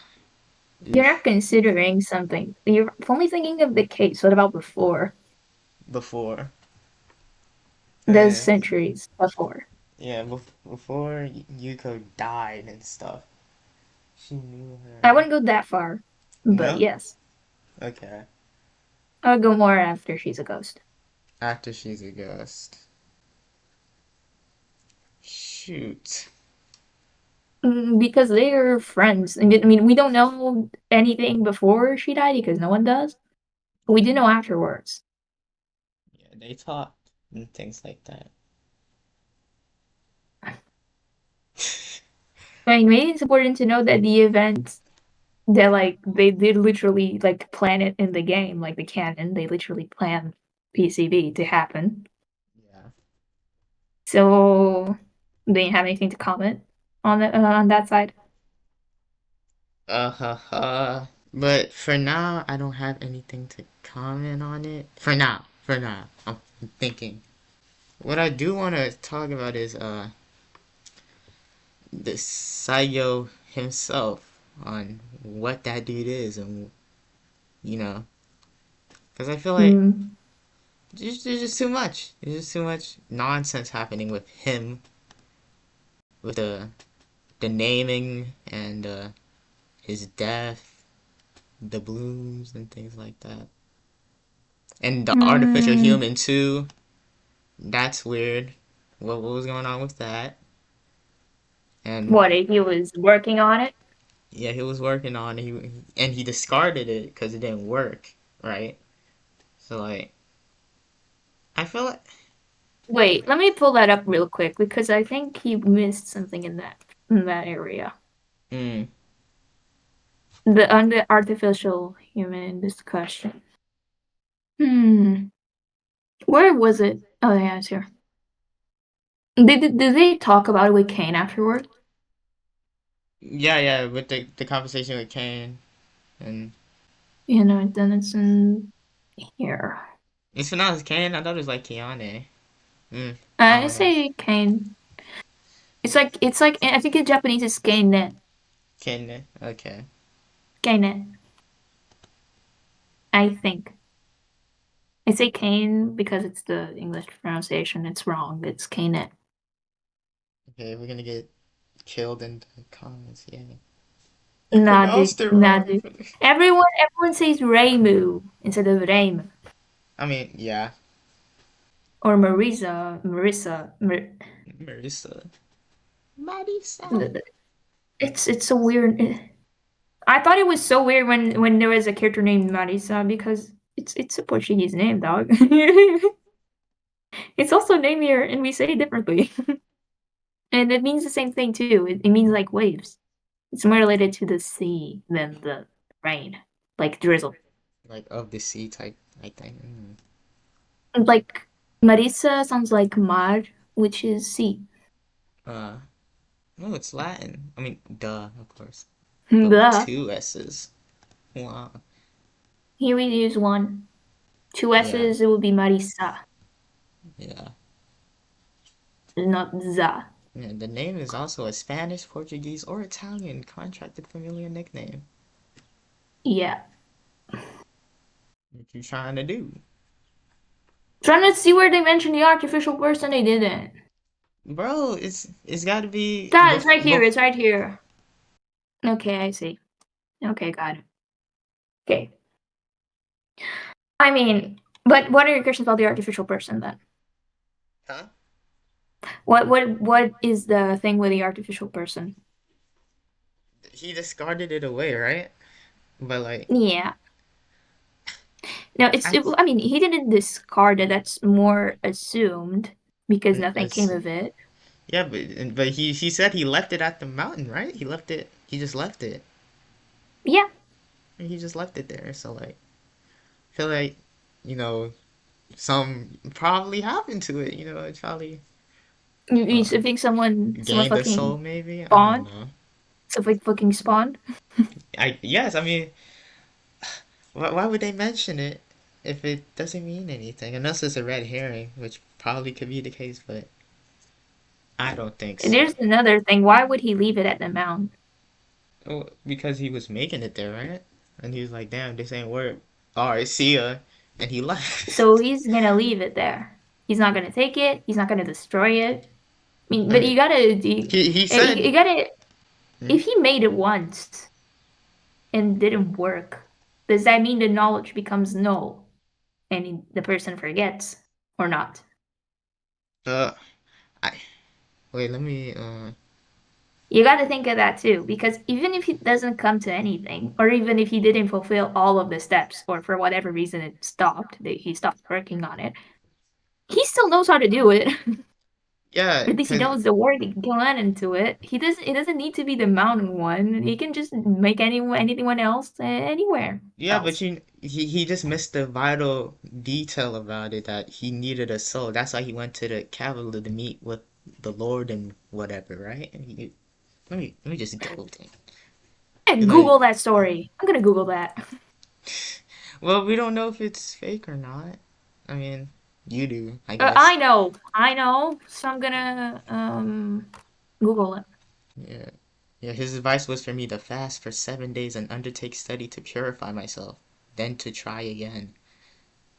you're oof. not considering something. You're only thinking of the case. What about before? Before. Those Yeah, centuries before. yeah. Before Yuko died and stuff, she knew I her. wouldn't go that far, but No. yes. Okay. I would go more after she's a ghost. After she's a ghost. Shoot. Because they're friends. I mean, we don't know anything before she died because no one does. But we do know afterwards. Yeah, they talked and things like that. I mean, maybe it's important to know that the events that like they did literally like plan it in the game, like the canon. They literally planned PCB to happen. Yeah. So they didn't have anything to comment on that side. But for now, I don't have anything to comment on it. For now, I'm thinking. What I do want to talk about is the Sayo himself on what that dude is, and you know, because I feel like Mm, there's just too much. There's just too much nonsense happening with him, with the naming and his death, the blooms and things like that. And the artificial mm, human too. That's weird. What was going on with that? And what if he was working on it? yeah, he was working on it. He discarded it because it didn't work, right? So like, I feel like, Wait, let me pull that up real quick because I think he missed something in that area. mm, The artificial human discussion. Hmm. Where was it? Oh yeah, it's here. Did they talk about it with Kane afterward? yeah, with the conversation with Kane, and Then it's in here. it's pronounced Kane. I thought it was like Kiane. I I don't know. say Kane. It's like I think in Japanese it's Kane. Kane. Okay. Kane. I think. I say Kane because it's the English pronunciation. It's wrong. It's Kane. Okay, we're gonna get killed in the comments. Yeah. You Nah, dude. pronounced it Nah, wrong. dude. Everyone says Reimu instead of Reimu I mean, yeah. or Marissa. Marissa. Marissa. It's so weird. I thought it was so weird when there was a character named Marisa because it's a Portuguese name, dog. It's also named here, and we say it differently, and it means the same thing too. It means like waves. It's more related to the sea than the rain, like drizzle. Like of the sea type, I think. Like Marisa sounds like mar, which is sea. Uh, no, it's Latin. I mean, duh, of course. But with Duh. two S's. Wow. Here we use one. Two Yeah, S's, it would be Marisa, yeah. not za. Yeah, the name is also a Spanish, Portuguese, or Italian contracted familiar nickname. Yeah. What you trying to do? Trying to see where they mentioned the artificial person, they didn't. Bro, it's gotta be That it's right here. It's right here. Okay, I see. Okay, got it. Okay. I mean, But what are your questions about the artificial person then? Huh? What is the thing with the artificial person? He discarded it away, right? But like, Yeah. No, I I mean, he didn't discard it. That's more assumed because nothing came it's of it. yeah, but he said he left it at the mountain, right? He left it. He just left it. Yeah. He just left it there. So like, I feel like, you know, some probably happened to it. You know, it probably You uh, think someone gained a soul, fucking maybe. I don't spawned? know. Something fucking spawned? I yes, I mean, why would they mention it if it doesn't mean anything? Unless it's a red herring, which probably could be the case, but I don't think And so. there's another thing. Why would he leave it at the mound? Oh, because he was making it there, right? And he was like, "Damn, this ain't work. All right, see ya," and he left. So he's gonna leave it there. He's not gonna take it. He's not gonna destroy it. I mean, I but mean, he you said, gotta. hmm? If he made it once and didn't work, does that mean the knowledge becomes null and the person forgets or not? uh, I wait, let me You got to think of that too, because even if it doesn't come to anything, or even if he didn't fulfill all of the steps, or for whatever reason it stopped, that he stopped working on it, he still knows how to do it. yeah, At least he cause knows the word he can plan into it. He doesn't. It doesn't need to be the mountain one. He can just make anyone else anywhere yeah, but else. he just missed the vital detail about it that he needed a soul. That's why he went to the capital to meet with the Lord and whatever, right? And let me just go there. And Like, Google that story. I'm gonna Google that. well, we don't know if it's fake or not. I mean, you do, I guess. I know. So I'm gonna Google it. Yeah. Yeah, his advice was for me to fast for 7 days and undertake study to purify myself, then to try again.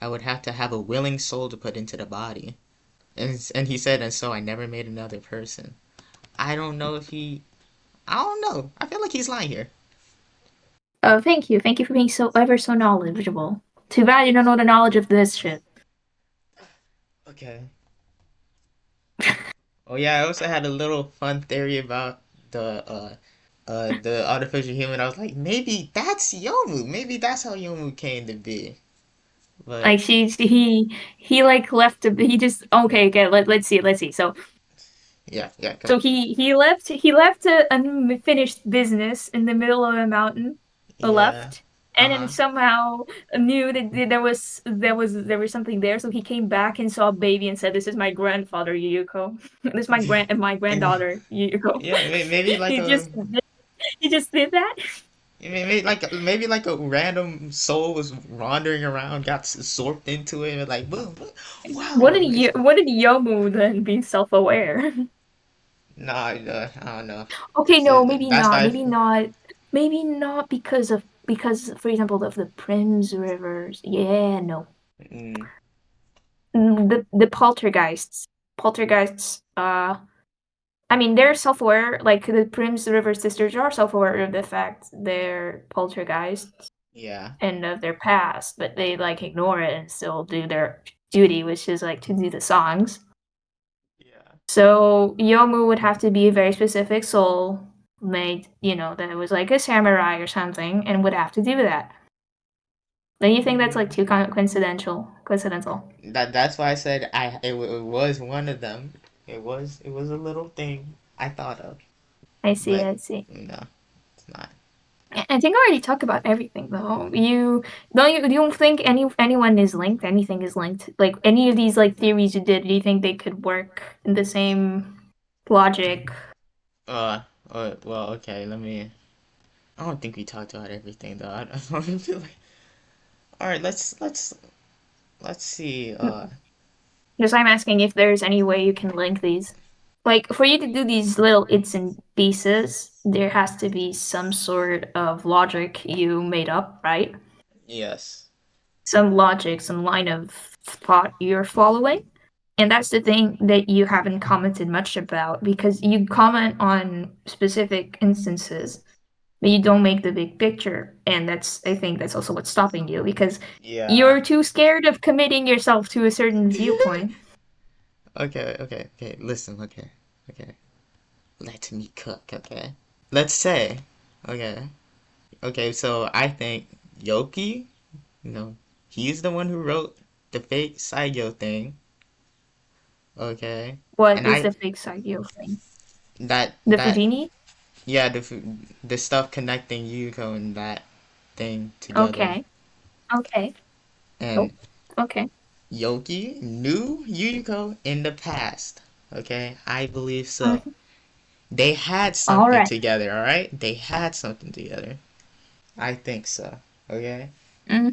I would have to have a willing soul to put into the body. And he said, and so I never made another person. I don't know if he. I don't know. I feel like he's lying here. Oh, thank you. Thank you for being so ever so knowledgeable. Too bad you don't know the knowledge of this shit. Okay. Oh yeah, I also had a little fun theory about the artificial human. I was like, maybe that's Yomu. Maybe that's how Yomu came to be. But Like he like left he just okay, let's see. yeah, yeah, go. So he left a unfinished business in the middle of a mountain, Yeah. left, and then Uh-huh. somehow knew that there was something there. So he came back and saw a baby and said, "This is my grandfather Yuko. This is my And granddaughter Yuko." yeah, maybe like He a he just did that. maybe like a random soul was wandering around, got absorbed into it, and like boom, boom. Wow. What did Yomu then be self-aware? Nah, I don't know. Okay, So no, maybe that's not. why. Maybe not because for example of the Prims rivers. Yeah, no. Mm, The poltergeists. I mean they're self-aware. Like the Prims River sisters are self-aware of the fact they're poltergeists yeah. and of their past, but they like ignore it and still do their duty, which is like to do the songs. Yeah. So Yomu would have to be a very specific soul made, that was like a samurai or something, and would have to do that. Don't you think that's like Mm, too coincidental? Coincidental. that's why I said it was one of them. It was a little thing I thought of, I see. but I see. no, it's not. I think I already talked about everything though. You don't think anyone is linked? Anything is linked? Like any of these like theories you did? Do you think they could work in the same logic? Uh, well, okay. I don't think we talked about everything though. I don't feel like. All right, let's see. Because I'm asking if there's any way you can link these. Like, for you to do these little its and pieces, there has to be some sort of logic you made up, right? Yes. Some logic, some line of thought you're following. And that's the thing that you haven't commented much about because you comment on specific instances, but you don't make the big picture. And I think that's also what's stopping you because Yeah. you're too scared of committing yourself to a certain viewpoint. Okay. Listen, okay. Let me cook, okay? Let's say, okay. Okay, so I think Yoki, you know, he's the one who wrote the fake Saigyo thing, okay? What And is the fake Saigyo thing? The that Fujini? yeah, the stuff connecting Yuko and that thing together. Okay. Okay. Oh, And okay. Yoki knew Yuko in the past, okay? I believe so. Mhm. They had All something right. together, alright? They had something together. I think so, okay?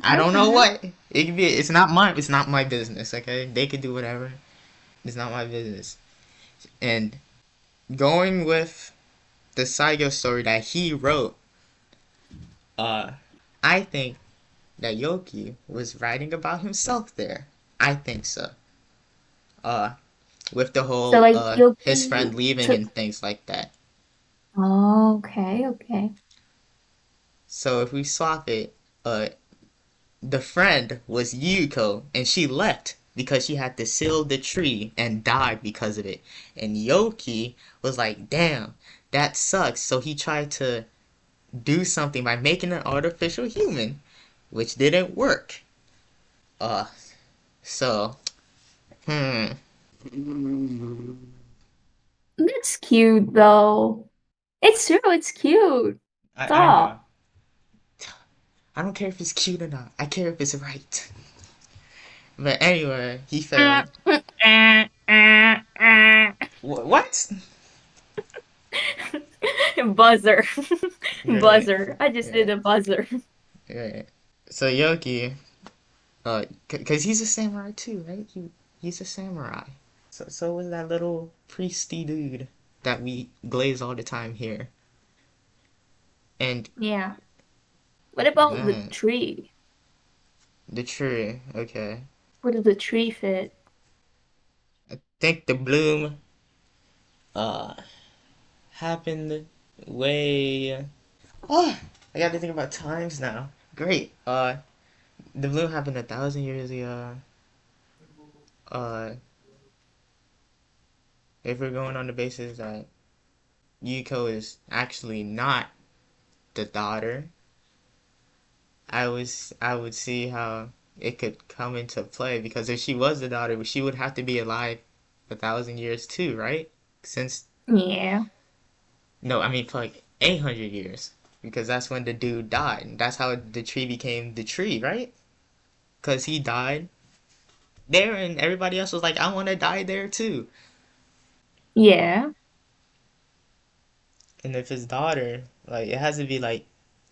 I Mm-hmm, don't know mm-hmm. what. It could be. It's not my business. Okay, they could do whatever. It's not my business. And going with the Saigo story that he wrote, uh, I think that Yoki was writing about himself there. I think so. Uh, with the So whole like his Yoki friend leaving took. and things like that. Oh, okay, okay. So if we swap it, the friend was Yuko, and she left because she had to seal the tree and died because of it. And Yoki was like, damn, that sucks. So he tried to do something by making an artificial human, which didn't work. Uh, so, hmm. That's cute though. It's true, it's cute. I Stop. know. I don't care if it's cute or not. I care if it's right. But anyway, he failed. What? Buzzer. Right. Buzzer. I just did Right. a buzzer. Right. So Yoki, cause he's a samurai too, right? He's a samurai. So was that little priesty dude that we glaze all the time here. And Yeah. What about the man, tree? the tree. Okay, Where does the tree fit? think the bloom uh happened way. Oh, I got to think about times now. Great. The bloom happened 1,000 years ago. Uh, if we're going on the basis that Yuko is actually not the daughter, I would see how it could come into play because if she was the daughter, she would have to be alive 1,000 years too, right? Since Yeah. no, I mean for like 800 years because that's when the dude died. And that's how the tree became the tree, right? Because he died there, and everybody else was like, I want to die there too. Yeah. And if his daughter, like, it has to be like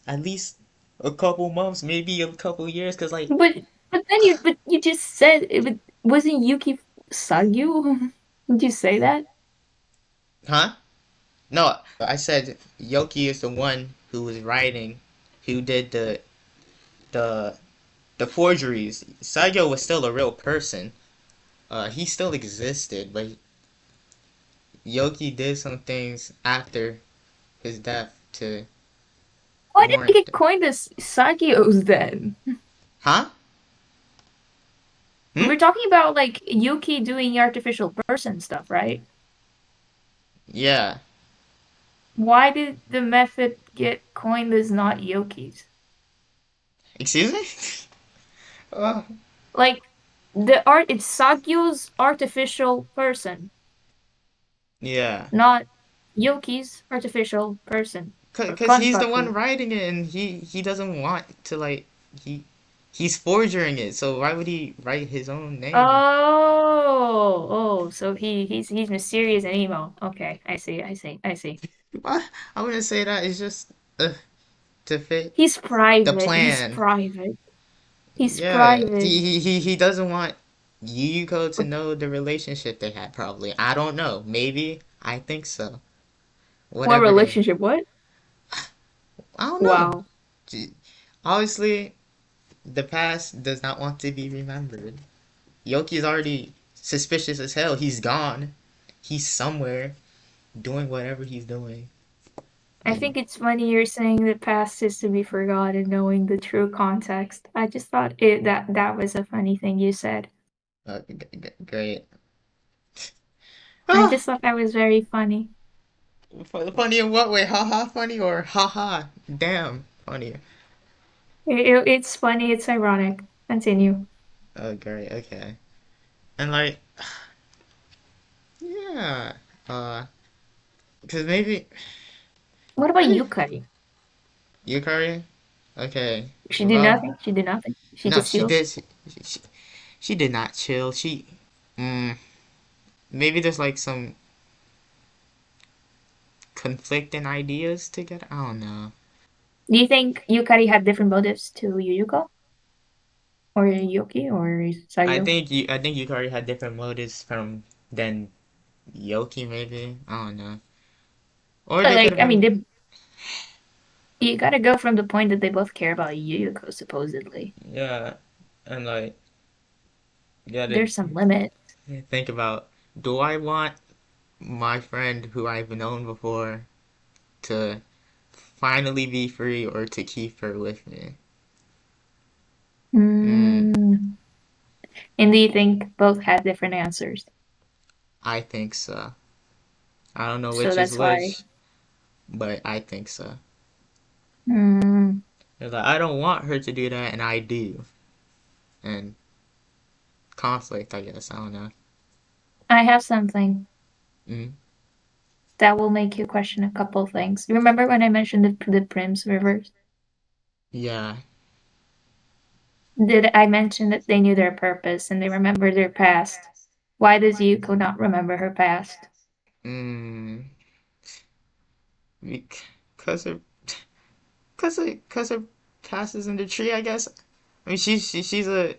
at least a couple months, maybe a couple years, because like, But but you just said it wasn't Yuki Sagyu? Did you say that? huh? No, I said Yoki is the one who was writing, who did the the forgeries. Saigyo was still a real person. He still existed, but Yoki did some things after his death to Why did they warrant. get coined as Sagyos then? Huh? Hmm? We're talking about like Yuki doing artificial person stuff, right? Yeah. Why did the method get coined as not Yoki's? Excuse me? Oh, Like the art, it's Sagyo's artificial person, yeah. not Yoki's artificial person or Cause he's the one Kanpaku. writing it, and he doesn't want to like he he's forging it. So why would he write his own name? So he's mysterious and emo. Okay, I see. Why? I wouldn't say that. It's just to fit He's the private. He's plan. private. He's Yeah, private. he doesn't want Yuko to What, know the relationship they had. Probably. I don't know. Maybe. I think so. what Whatever they. relationship? What? I don't know. Wow. Obviously, the past does not want to be remembered. Yoki's already suspicious as hell. He's gone. He's somewhere doing whatever he's doing. I think it's funny you're saying the past is to be forgotten, knowing the true context. I just thought that was a funny thing you said. Great. I Ah, just thought that was very funny. funny in what way? Haha funny or haha damn funny? It's funny. It's ironic. Continue. Oh, great. Okay. And like, yeah. Uh, cause maybe What about maybe Yukari? Yukari. Okay. She did Well, nothing. She did nothing. She no, just she chilled. did. She, she did not chill. Mm, maybe there's like some conflicting ideas together. I don't know. Do you think Yukari had different motives to Yuyuko or Yuki or Sayu? I think Yukari had different motives from than Yoki. Maybe I don't know. Or But they could like, have I mean, been. you gotta go from the point that they both care about Yuyuko, supposedly. Yeah, and like you gotta There's some limit. think about, do I want my friend who I've known before to finally be free or to keep her with me? Hmm, Mm. And do you think both had different answers? I think so. I don't know So which is that's why. which, but I think so. Mm, They're like, I don't want her to do that, and I do. And conflict, I guess. I don't know. I have something Mm, that will make you question a couple things. You remember when I mentioned the Prims rivers? yeah. Did I mention that they knew their purpose and they remember their past? Why does Yuko not remember her past? Mm, because her passes in the tree, I guess. I mean, she's a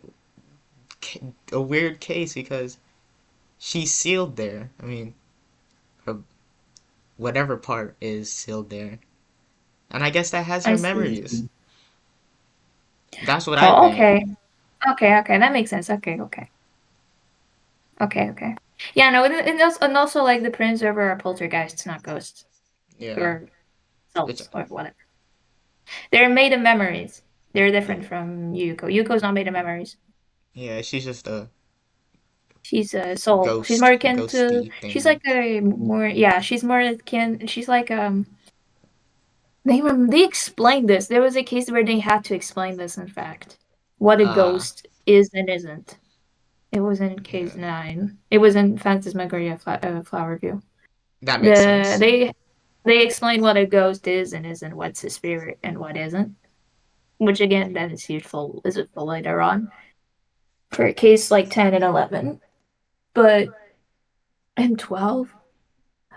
weird case because she's sealed there. I mean, her whatever part is sealed there, and I guess that has I her see. memories. That's what I Oh, think. okay. Okay, that makes sense. Okay. Yeah, no, and also like the Prince River are poltergeists, not ghosts Yeah. or Which, souls or whatever. They're made of memories. They're different yeah, from Yuko. Yuko's not made of memories. yeah. She's just a She's a soul. She's more akin to. ghosty She's thing. like a more. Yeah, she's more akin. She's like They explained this. There was a case where they had to explain this. In fact, what a Ah, ghost is and isn't. It was in case yeah. 9. It was in Phantasmagoria Flower View. That makes The sense. they explain what a ghost is and isn't, what's a spirit and what isn't. Which again, that is useful later on for a case like 10 and 11. But and 12.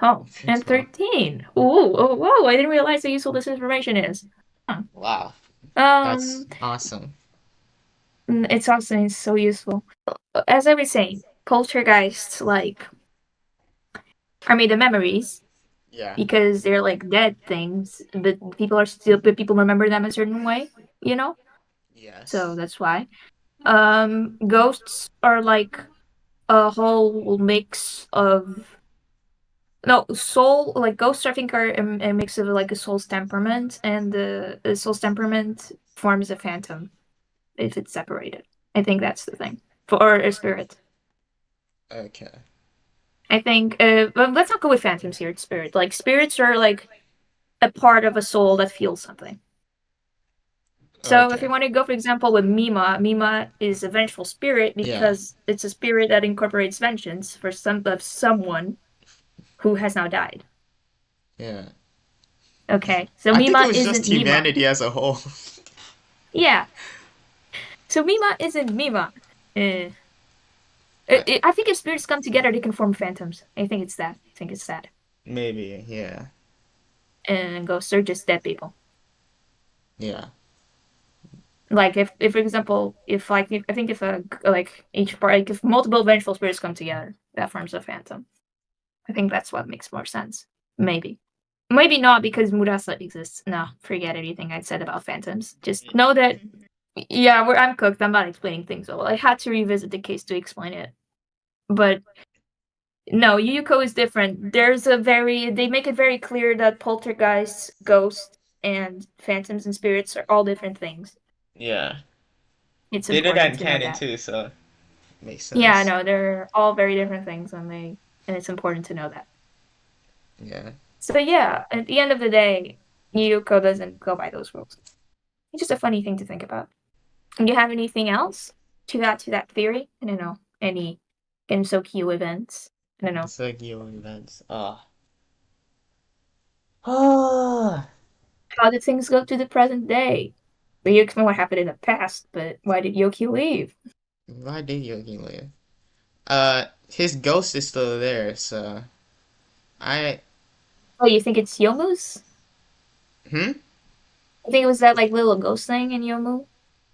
Oh, and Well, 13. Ooh, oh, whoa! I didn't realize how useful this information is. Huh. wow, that's Um, awesome. it's also so useful. As I was saying, poltergeists like are made of memories Yeah. because they're like dead things, but people remember them a certain way, you know. So Yes. that's why. Ghosts are like a whole mix of no soul. Like ghosts, I think, are a mix of like a soul's temperament, and the soul's temperament forms a phantom if it's separated. I think that's the thing for or a spirit. Okay. I think. But let's not go with phantoms here. It's spirit. Like spirits are like a part of a soul that feels something. So if you Okay. want to go, for example, with Mima is a vengeful spirit Yeah. because it's a spirit that incorporates vengeance for someone who has now died. Yeah. Okay, so I think it Mima was just isn't Mima. humanity as a whole. Yeah, so Mima isn't Mima. Uh, I, I think if spirits come together, they can form phantoms. I think it's that. I think it's that. maybe. Yeah. And ghosts are just dead people. Yeah. Like if for example, if like if, I think if a like each part, like if multiple vengeful spirits come together, that forms a phantom. I think that's what makes more sense. Maybe. Maybe not because Murasa exists. No, forget anything I said about phantoms. Just know that, yeah, I'm cooked. I'm not explaining things well. I had to revisit the case to explain it. But No, Yuko is different. They make it very clear that poltergeists, ghosts, and phantoms and spirits are all different things. Yeah. It's They did that important in to know canon that. too, so makes Yeah, sense. no, they're all very different things, and it's important to know that. Yeah. So yeah, at the end of the day, Yuko doesn't go by those rules. It's just a funny thing to think about. Do you have anything else to that theory? I don't know. Any Gensokyo events? I don't know. It's like your events. Ah. Oh. How did things go to the present day? Well, you explain what happened in the past, but why did Yoki leave? Why did Yogi live? His ghost is still there, so I. Oh, you think it's Yomu's? Hmm. I think it was that like little ghost thing in Yomu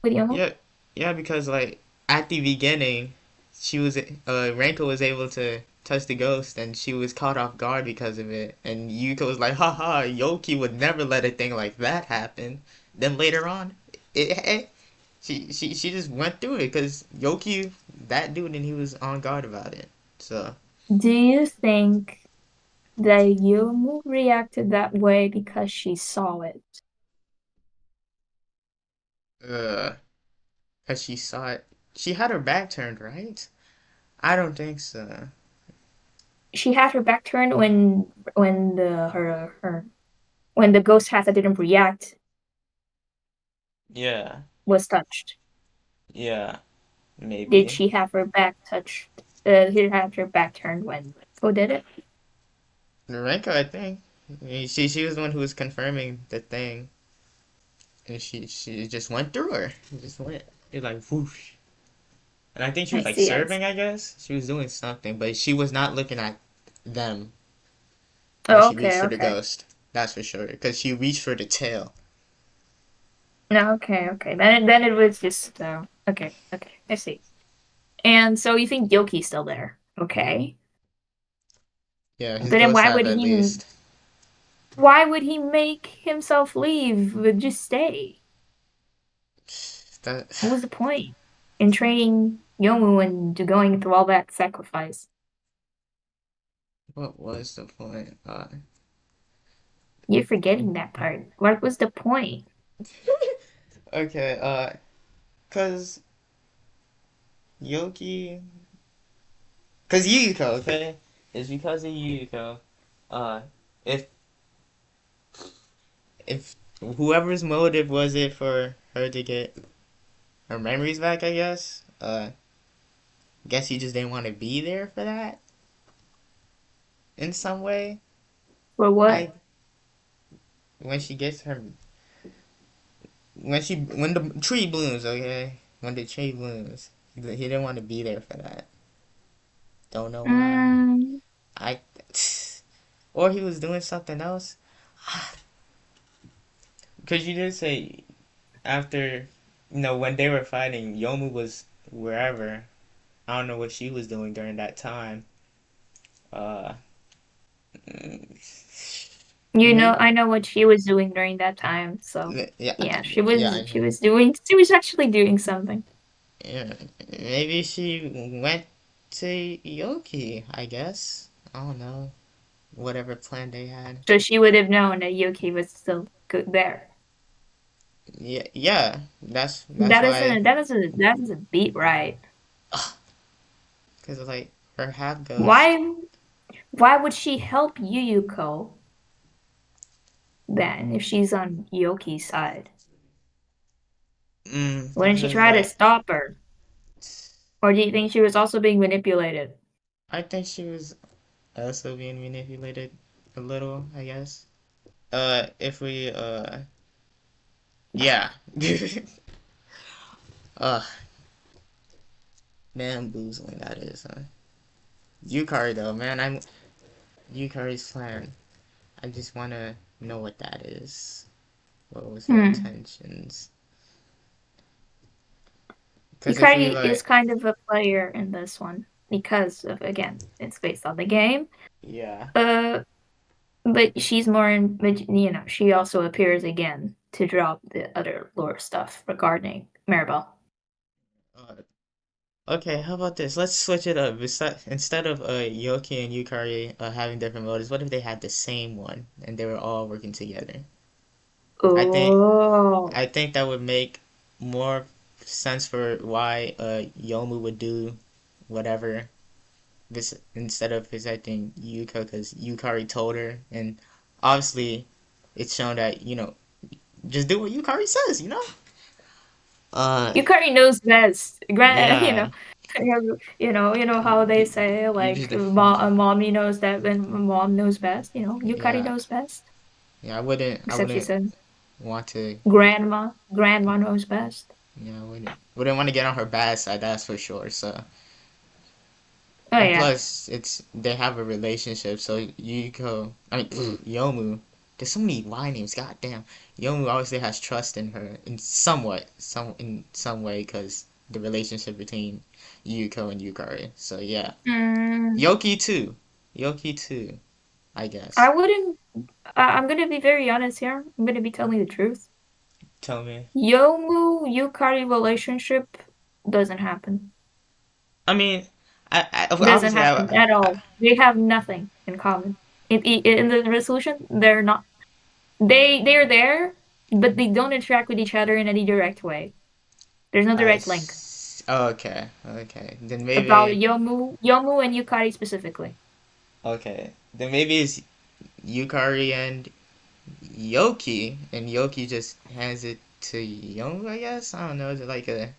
with Yomu. Yeah, yeah, because like at the beginning, she was Renko was able to touch the ghost, and she was caught off guard because of it. And Yuko was like, "Haha, Yoki would never let a thing like that happen." Then later on, she just went through it because Yoki, that dude, and he was on guard about it. So, Do you think that Yomu reacted that way because she saw it? uh, cause she saw it, she had her back turned, right? I don't think so. She had her back turned when when the ghost hat that didn't react Yeah, was touched. yeah, Did maybe. she have her back touched? Did have her back turned when who did it? Renko, I think. She was the one who was confirming the thing, and she just went through her. Just went. It like whoosh. And I think she I was like see. I serving. see. I guess she was doing something, but she was not looking at them when Oh, she reached okay, for the okay. ghost. That's for sure. Because she reached for the tail. No, okay, okay. Then it was just okay, okay. I see. And so you think Yoki's still there? Okay. Yeah, his But then ghost have at least. why would he make himself leave? Would just stay. That. What was the point in training Yomu and going through all that sacrifice? What was the point? You're forgetting that part. What was the point? Okay. Cause Yoki. Cause Yuko. Okay. It's because of Yuko. Uh, if if whoever's motive was it for her to get her memories back, I guess he just didn't want to be there for that in some way. For what? I when she gets her when the tree blooms, okay, when the tree blooms, he didn't want to be there for that. Don't know why. Mm, I or he was doing something else. Because you did say after when they were fighting, Yomu was wherever. I don't know what she was doing during that time. Uh, you know, maybe I know what she was doing during that time. So yeah, yeah, yeah, she was actually doing something. yeah. Maybe she went to Yoki. I guess I don't know. Whatever plan they had. So she would have known that Yuki was still good there. Yeah, yeah. That's why. That doesn't beat right. Cause like her half ghost. Why why would she help Yuyuko then if she's on Yoki's side? Wouldn't she Because try to like stop her? Or do you think she was also being manipulated? I think she was also being manipulated a little. I guess. If we yeah. uh, bamboozling that is. Yukari though, man. Yukari's plan. I just wanna know what that is. What was her Hmm. intentions? Because if we Yukari is like, kind of a player in this one because of again, it's based on the game. yeah. Uh but she's more in you know, she also appears again to drop the other lore stuff regarding Maribel. Uh, Okay, how about this? Let's switch it up. Instead of Yoki and Yukari having different motives, what if they had the same one and they were all working together? I think Oh, I think that would make more sense for why Yomu would do whatever this instead of protecting Yuka because Yukari told her, and obviously it's shown that just do what Yukari says. Uh, Yukari knows best. yeah, You know how they say you like just mommy knows that when mom knows best. You know, Yukari yeah knows best. yeah. I Except she wouldn't said want to grandma knows best. I wouldn't want to get on her bad side. That's for sure. So Oh and yeah. plus it's they have a relationship. So Yuko, I mean Yomu. There's so many Y names. God damn. Yomu obviously has trust in her in some way, because the relationship between Yuko and Yukari. So yeah, Mm, Yoki too. Yoki too. I I guess. wouldn't. I'm gonna be very honest here. I'm gonna be telling the truth. Tell me. Yomu Yukari relationship doesn't happen. I mean, Doesn't obviously happen at all. They have nothing in common. In the resolution, they're not. They're there, but they don't interact with each other in any direct way. There's no direct link Okay, okay. Then about maybe Yomu and Yukari specifically. okay. Then maybe it's Yukari and Yoki, and Yoki just hands it to Yomu, I guess. I don't know. Is it like a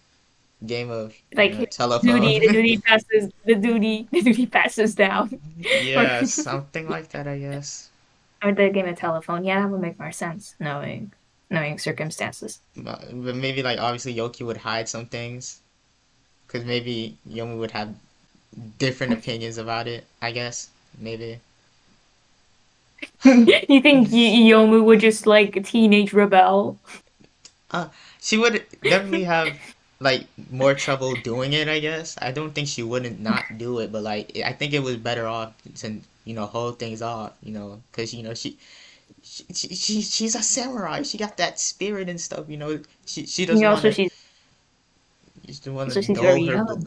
game of Like his telephone? the duty passes down. Or Yeah, something like that, I guess. or the game of telephone. Yeah, that would make more sense, knowing circumstances. But maybe like obviously Yoki would hide some things, because maybe Yomu would have different opinions about it. I guess maybe. You think Yomu would just like teenage rebel? Uh, she would definitely have like more trouble doing it, I guess. I don't think she wouldn't not do it, but like I think it was better off to hold things off, because she's a samurai. She got that spirit and stuff, She And doesn't want to. She doesn't want to she's very young.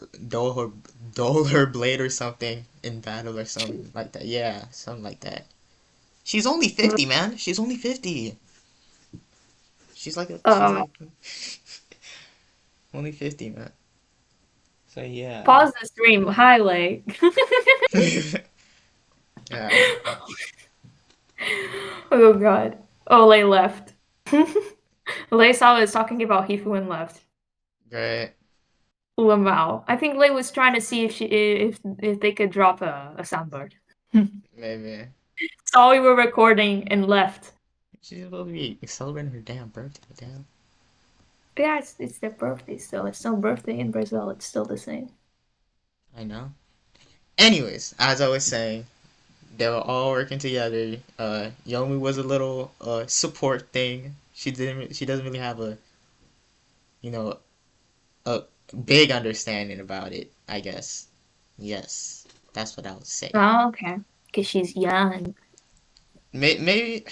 dull her blade or something in battle or something like that. Yeah, something like that. She's only 50, man. She's only 50. She's Uh, like only 50, man. So yeah. Pause the stream. Highlight. Yeah, Oh god. Oh, Lei left. Lei saw us talking about Hifuu and left. great. Lamau. I think Lei was trying to see if they could drop a soundboard. Maybe. Saw we were recording and left. She's supposed to be celebrating her damn birthday, damn. Yeah, it's their birthday still. It's still birthday in Brazil. It's still the same. I know. Anyways, as I was saying, they were all working together. Yomi was a little support thing. She doesn't really have you know, a big understanding about it, I guess. Yes, that's what I would say. Oh, okay. Because she's young. Maybe,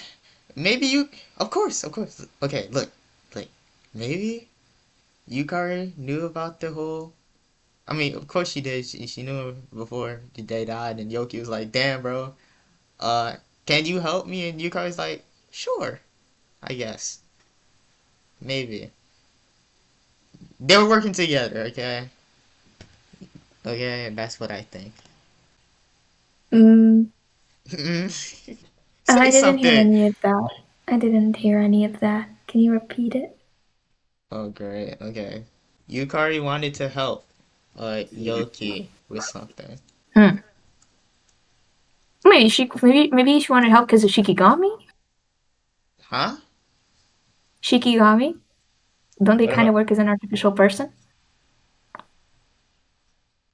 maybe of course. Okay, look, maybe Yukari knew about the whole. I mean, of course she did. She knew before the day died, and Yoki was like, "Damn, bro, uh, can you help me?" And Yukari's like, "Sure, I guess, maybe." They were working together, okay, okay, and that's what I think. Mm, Say I didn't hear something. any of that. I didn't hear any of that. Can you repeat it? Oh, great. Okay. Yukari wanted to help Yoki with something. Hmm. Maybe she wanted help because of Shikigami? Huh? Shikigami? Don't they What kind of about? work as an artificial person?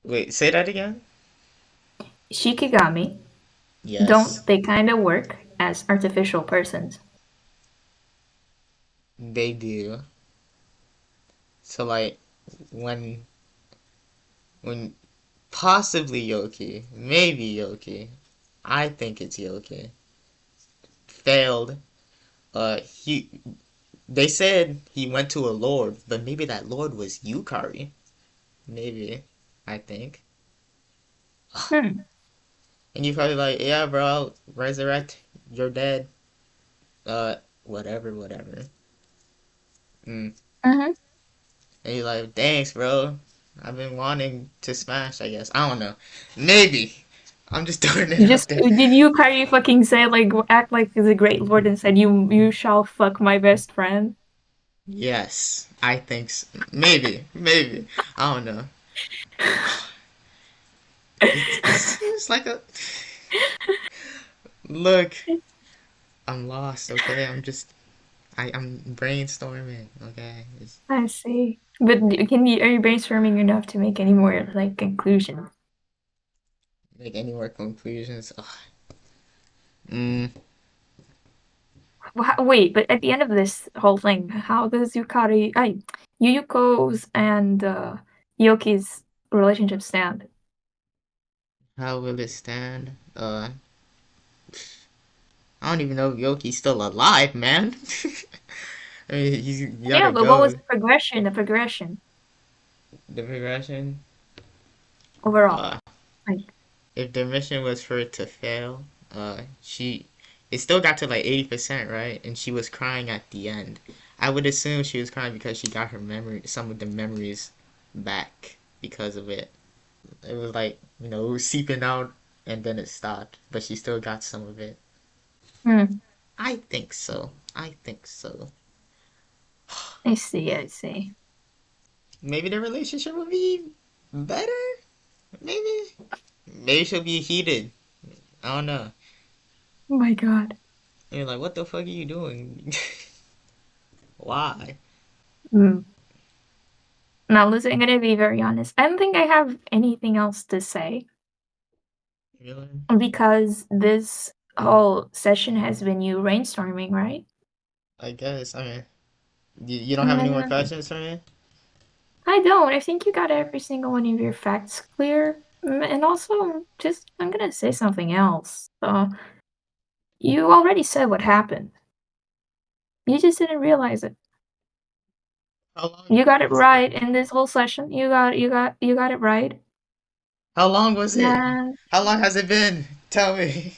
Wait, say that again? Shikigami, Yes, don't they kind of work as artificial persons? they do. So like when when possibly Yoki, maybe Yoki, I think it's Yoki, failed. He they said he went to a lord, but maybe that lord was Yukari. Maybe. I think. Hmm. And you probably like, yeah, bro, I'll resurrect your dead. Uh, whatever. Mm. Mm-hmm. And you're like, thanks, bro. I've been wanting to smash, I guess. I don't know. Maybe. I'm just throwing it You out just there. did you Kyrie fucking say like act like he's a great lord and said you shall fuck my best friend? Yes, I think so. Maybe. I don't know. It seems like a. Look, I'm lost, okay? I'm brainstorming, okay? I see. But can you are you brainstorming enough to make any more like conclusions? Make any more conclusions? Ugh. Mm, Wait, but at the end of this whole thing, how does Yuyuko's and Yoki's relationship stand? how will it stand? I don't even know if Yoki's still alive, man. I mean, he's Yeah, gotta but what was go. the progression? The progression The progression. overall, Uh, like if the mission was for it to fail, it still got to like 80%, right? And she was crying at the end. I would assume she was crying because she got some of the memories back because of it. It was like, it was seeping out and then it stopped, but she still got some of it. hmm, I think so. I think so. I see. Maybe the relationship will be better? Maybe? Maybe she'll be heated. I don't know. Oh my god. And you're like, what the fuck are you doing? Why? Mm. Now, listen, I'm gonna be very honest. I don't think I have anything else to say Really? because this whole session has been you brainstorming, right? I guess. I mean, you don't have any more And questions for me? I don't. I think you got every single one of your facts clear. And also, just I'm gonna say something else. You already said what happened. You just didn't realize it. How long You did got I it say? right in this whole session. You got it right. How long was it? And, How long has it been? Tell me.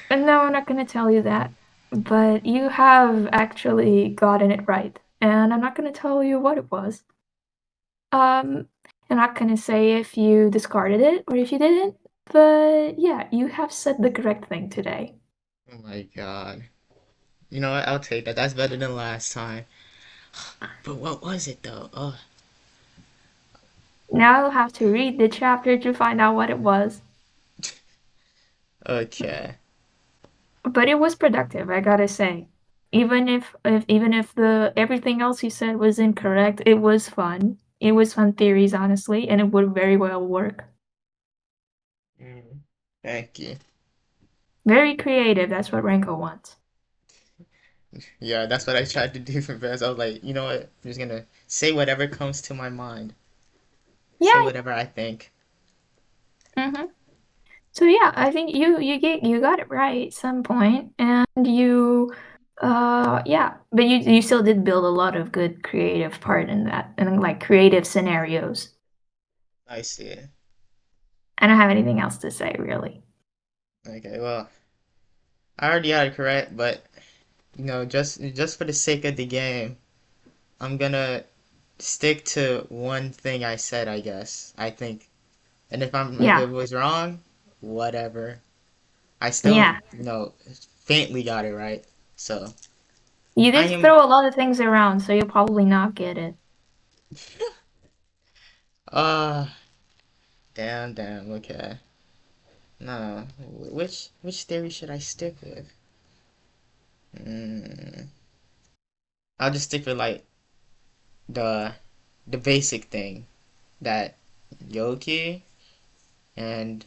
and no, I'm not gonna tell you that. But you have actually gotten it right. And I'm not gonna tell you what it was. Um, I'm not gonna say if you discarded it or if you didn't. But yeah, you have said the correct thing today. Oh my god. You know what? I'll take that. That's better than last time. But what was it though? Oh, Now you'll have to read the chapter to find out what it was. okay. But it was productive, I gotta say. Even if the everything else you said was incorrect, it was fun. It was fun theories, honestly, and it would very well work. Mm, thank you. Very creative, that's what Renko wants. Yeah, that's what I tried to do for best. I was like, you know what? I'm just gonna say whatever comes to my mind. Say Yeah. whatever I think. Mm-hmm. So yeah, I think you got it right at some point, and yeah, but you still did build a lot of good creative part in that, and like creative scenarios. I see. I don't have anything else to say really. Okay, well, I already had it correct, but just for the sake of the game, I'm gonna stick to one thing I said, I guess. I think. And if Yeah, it was wrong, whatever. I still, yeah. faintly got it right. So, You I did am throw a lot of things around, so you'll probably not get it. uh damn, okay. No. Which theory should I stick with? Mm, I'll just stick with like the the basic thing that Yoki and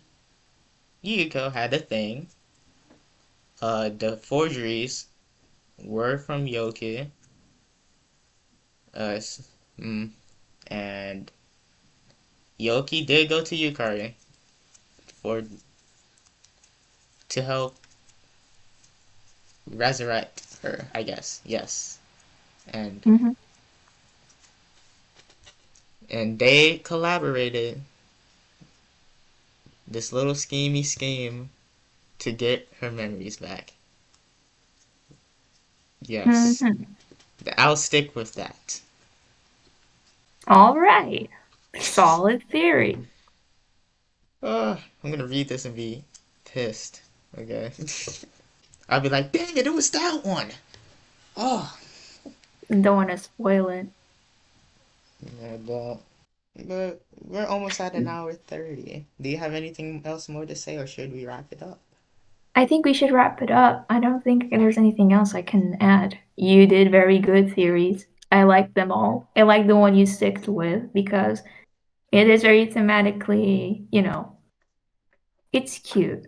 Yuko had a thing. The forgeries were from Yoki. Uh, s- mm, and Yoki did go to Yukari for to help resurrect her, I guess. Yes. And Mhm. and they collaborated this little scheme to get her memories back. Yes, Mm-hmm. I'll stick with that. All right. Solid theory. I'm gonna read this and be pissed. Okay. I'll be like, dang it was that one. Oh. Don't want to spoil it. Yeah, but we're almost at an hour 30. Do you have anything else more to say, or should we wrap it up? I think we should wrap it up. I don't think there's anything else I can add. You did very good theories. I like them all. I like the one you sticked with because it is very thematically, it's cute.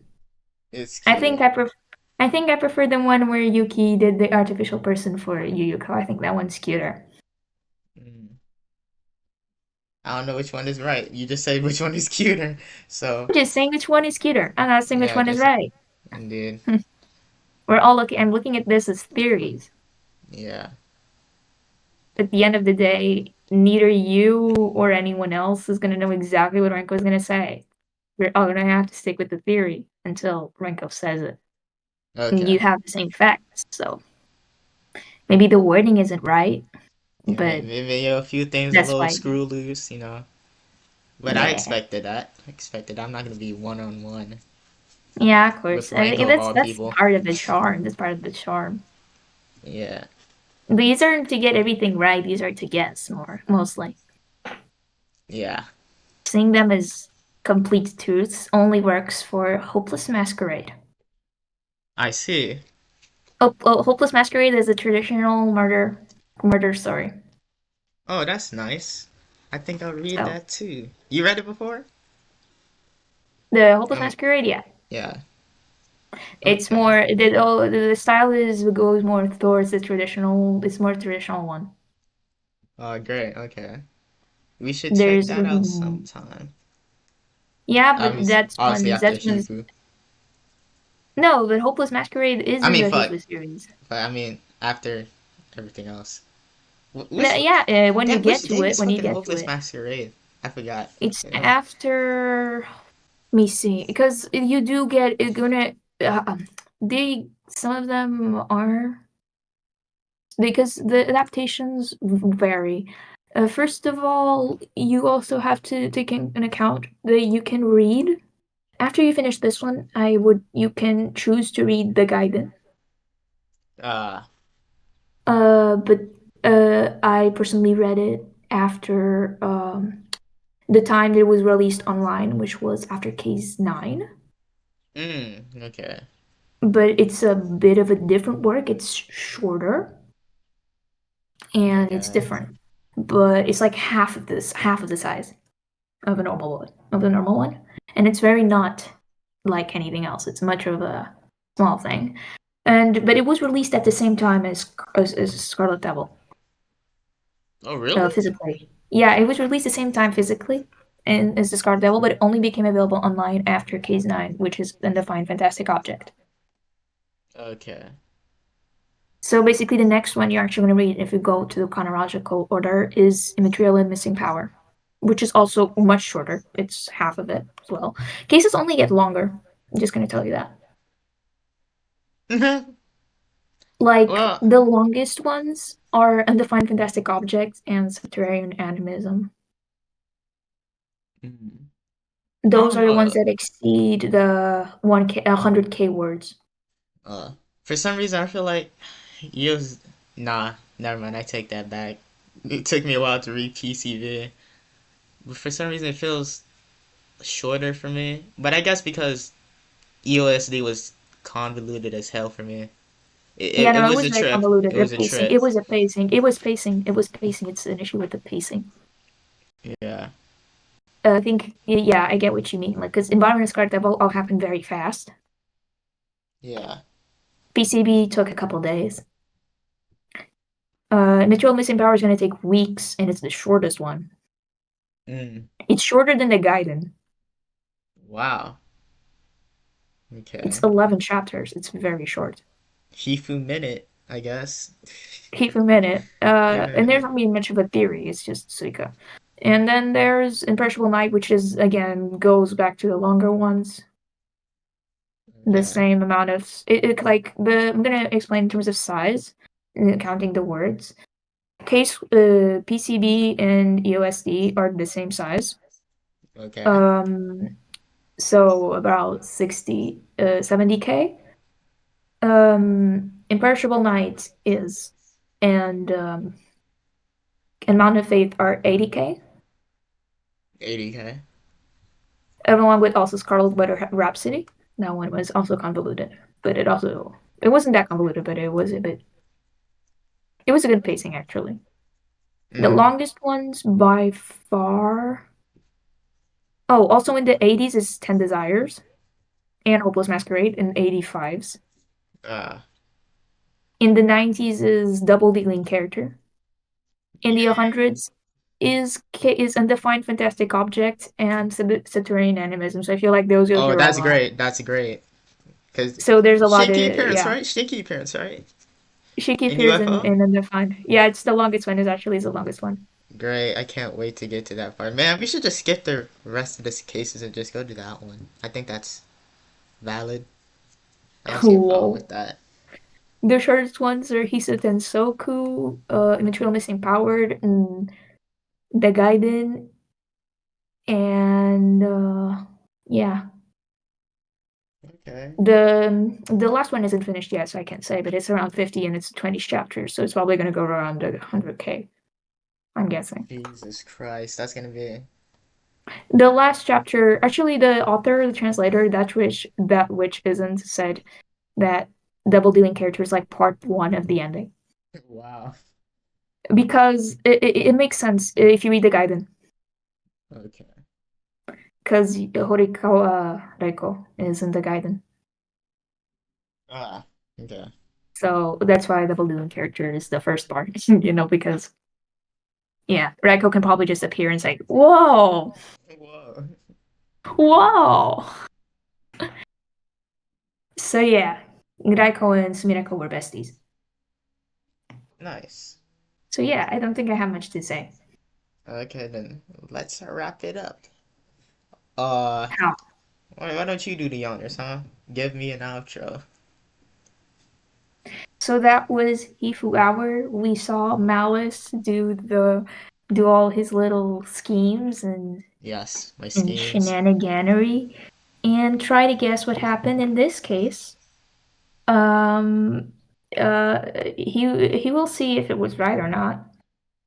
It's I think cute. I pref- I think I prefer the one where Yuki did the artificial person for Yuyuko. I think that one's cuter. Mm. I don't know which one is right. You just said which one is cuter. So, I'm just saying which one is cuter. I'm not saying which yeah, one is just right. indeed. We're all looking. I'm looking at this as theories. Yeah. At the end of the day, neither you or anyone else is gonna know exactly what Renko is gonna say. We're all gonna have to stick with the theory until Renko says it. And Okay. you have the same facts, so maybe the wording isn't right, Yeah, but maybe a few things a that's little why. screw loose. But I Yeah, expected that. I expected I'm not gonna be one on one yeah, of with course. I Ranko think of that's all that's people. part of the charm. That's part of the charm. Yeah. These aren't to get everything right. These are to guess more, mostly. Yeah. Seeing them as complete truths only works for Hopeless Masquerade. I see. Hopeless Masquerade is a traditional murder story. Oh, that's nice. I think I'll read So that too. You read it before? the Hopeless Um, Masquerade, yeah, yeah. it's Okay. more the style is goes more towards the traditional. It's more traditional one. Oh, great. Okay. We should check There's that out sometime. yeah, but Obviously, that's obviously one's after that's one's Hifu. no, but Hopeless Masquerade is I in mean, the fuck. Hifu series. But I mean, after everything else. No, Which yeah, which day is when you fucking get to Hopeless it, Masquerade? I forgot. it's Yeah. after. Let me see, because you do get it gonna. They some of them are because the adaptations vary. First of all, you also have to take in account that you can read after you finish this one. You can choose to read the guidance. Uh, But I personally read it after the time that it was released online, which was after Case 9. okay. But it's a bit of a different work. It's shorter and it's Okay. different, but it's like half of the size of a normal one, of the normal one, and it's very not like anything else. It's much of a small thing, and but it was released at the same time as Scarlet Devil, Oh, really? physically. Yeah, it was released the same time physically and as the Scarlet Devil, but it only became available online after Case 9, which is then defined Fantastic Object. Okay. So basically, the next one you're actually going to read, if you go to the chronological order, is Immaterial and Missing Power, which is also much shorter. It's half of it as well. Cases only get longer. I'm just going to tell you that. Like, Well, the longest ones are Undefined Fantastic Objects and Subterranean Animism. mm, I Those don't are the ones know. that exceed the 100K words. Uh, for some reason, I feel like use. Nah, never mind. I take that back. It took me a while to read PCV, but for some reason, it feels shorter for me. But I guess because EOSD was convoluted as hell for me. Yeah, It no, it was was a very trip. convoluted. It The was a pacing. trip. It was a pacing. It was pacing. It was pacing. It's an issue with the pacing. Yeah. I think, yeah, I get what you mean. Like, because Environment Scarlet Devil all happened very fast. Yeah. PCB took a couple days. Material Missing Power is going to take weeks, and it's the shortest one. Mm. It's shorter than the Gaiden. Wow. It's Okay. 11 chapters. It's very short. Hifu minute, I guess. Keep a minute. And there's Yeah. not really much of a theory. It's just Suika. And then there's Imperishable Night, which is again goes back to the longer ones. The Okay. same amount of it like the I'm gonna explain in terms of size, counting the words. Case PCB and EOSD are the same size. Okay. Um, so about 70K. Imperishable Night is, and Mountain of Faith are 80K. 80K. Along with also Scarlet Letter Rhapsody. That one was also convoluted, but it wasn't that convoluted, but it was a good pacing actually. The Mm. longest ones by far. Oh, also in the 80s is 10 Desires and Hopeless Masquerade in 85s. Uh. In the 90s is Double Dealing Character. In the 100s is Undefined Fantastic Object and Subterranean Animism. So I feel like those go Oh, through a that's lot. great. That's great. Cause So there's a lot Shinky of appearance, yeah. right? Shinky appearance, right? Shiki In appears UFO. in Undefined. Yeah, it's the longest one. Is actually the longest one. Great. I can't wait to get to that part. Man, we should just skip the rest of the cases and just go to that one. I think that's valid. I don't see a problem Cool. with that. The shortest ones are Hisa Tensoku, Material Missing Powered, and The Gaiden, and yeah. Okay. The last one isn't finished yet, so I can't say, but it's around 50 and it's 20 chapters, so it's probably gonna go around 100K, I'm guessing. Jesus Christ, that's gonna be. The last chapter, actually, the author, the translator, that which isn't said that double dealing character is like part one of the ending Wow. because it makes sense if you read the Gaiden, Okay. because Horikawa Reiko is in the Gaiden, Ah. Okay. so that's why double dealing character is the first part, because yeah, Reiko can probably just appear and say, "Whoa, Whoa. whoa." So yeah, Reiko and Sumirako were besties. Nice. So yeah, I don't think I have much to say. Okay, then let's wrap it up. Uh, How? why don't you do the honors, huh? Give me an outro. So that was Hifuu Hour. We saw Malice do all his little schemes Yes, my and schemes. shenaniganery and try to guess what happened in this case. Um he will see if it was right or not.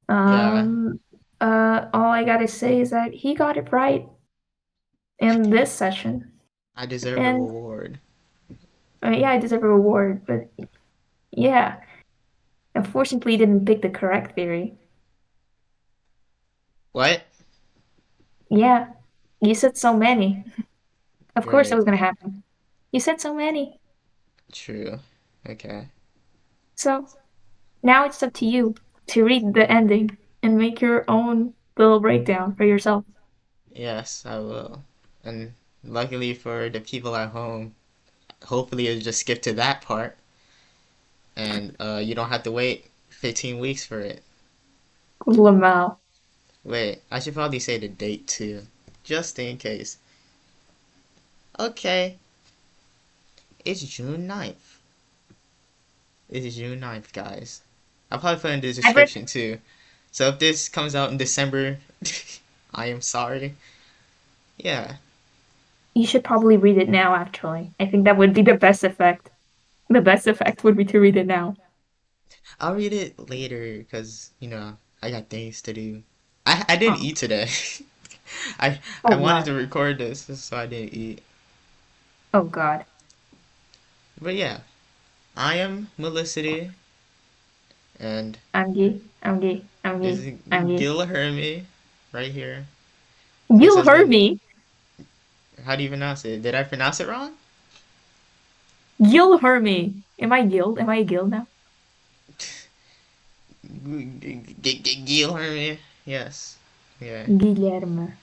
Yeah, Um all I gotta say is that he got it right in this session. I deserve a And reward. yeah, I deserve a reward, but yeah, unfortunately, he didn't pick the correct theory. What? Yeah, you said so many. Of course that Great. was gonna happen. You said so many. True. Okay. So now it's up to you to read the ending and make your own little breakdown for yourself. Yes, I will. And luckily for the people at home, hopefully it'll just skip to that part and you don't have to wait 15 weeks for it. Lamau. Wait, I should probably say the date too, just in case. Okay, it's June 9th. It's June 9th, guys. I'll probably put in the I've read. description too. So if this comes out in December, I am sorry. Yeah, You should probably read it now. Actually, I think that would be the best effect. The best effect would be to read it now. I'll read it later because, I got things to do. I didn't Oh, eat today. I oh I wanted God. to record this, so I didn't eat. Oh God. But yeah, I am Melicity, and I'm gay. I'm gay. I'm this gay. is I'm gay. Gil Hermy right here. This You has heard been. me. How do you pronounce it? Did I pronounce it wrong? You'll hear me. Am I guild? Am I a guild now? Gil Hermy. Yes. Yeah. Guilherme.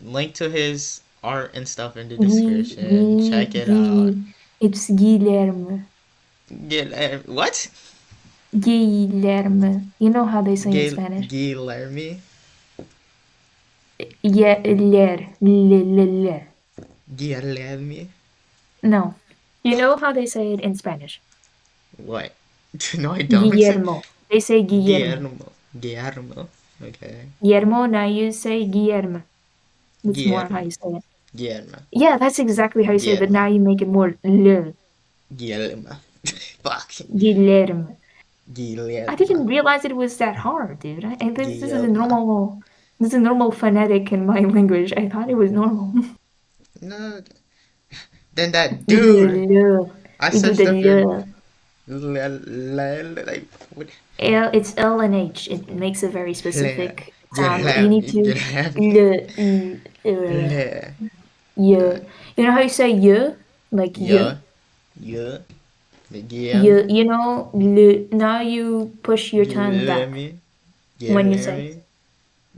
Link to his art and stuff in the Gui, description. Gui, Check it out. Gui. It's Guilherme. What? Guilherme. You know how they say in Spanish. Guilherme. Yeller. Guillermo. No. You know how they say it in Spanish? What? No, I don't. Guillermo. They say Guillermo. Guillermo. Guillermo. Okay. Guillermo, now you say Guillermo. That's more how Guillermo. you say it. Guillermo. Yeah, that's exactly how you say it, but Guillermo. now you make it more le. Guillermo. Fuck. Guillermo. I Guillermo. didn't realize it was that hard, dude. This is a Guillermo. normal, this is a normal phonetic in my language. I thought it was normal. No. Then that We do the dude. le. I We do searched the up your le. like what? L, it's L and H. It makes a very Le. specific sound. You need Guillermo. to Guillermo. le, Le. ye. You know how you say ye? Like ye? Yeah. Yeah. The Ye. Guillermo. You know, le. Now you push your tongue back Guillermo. when you say.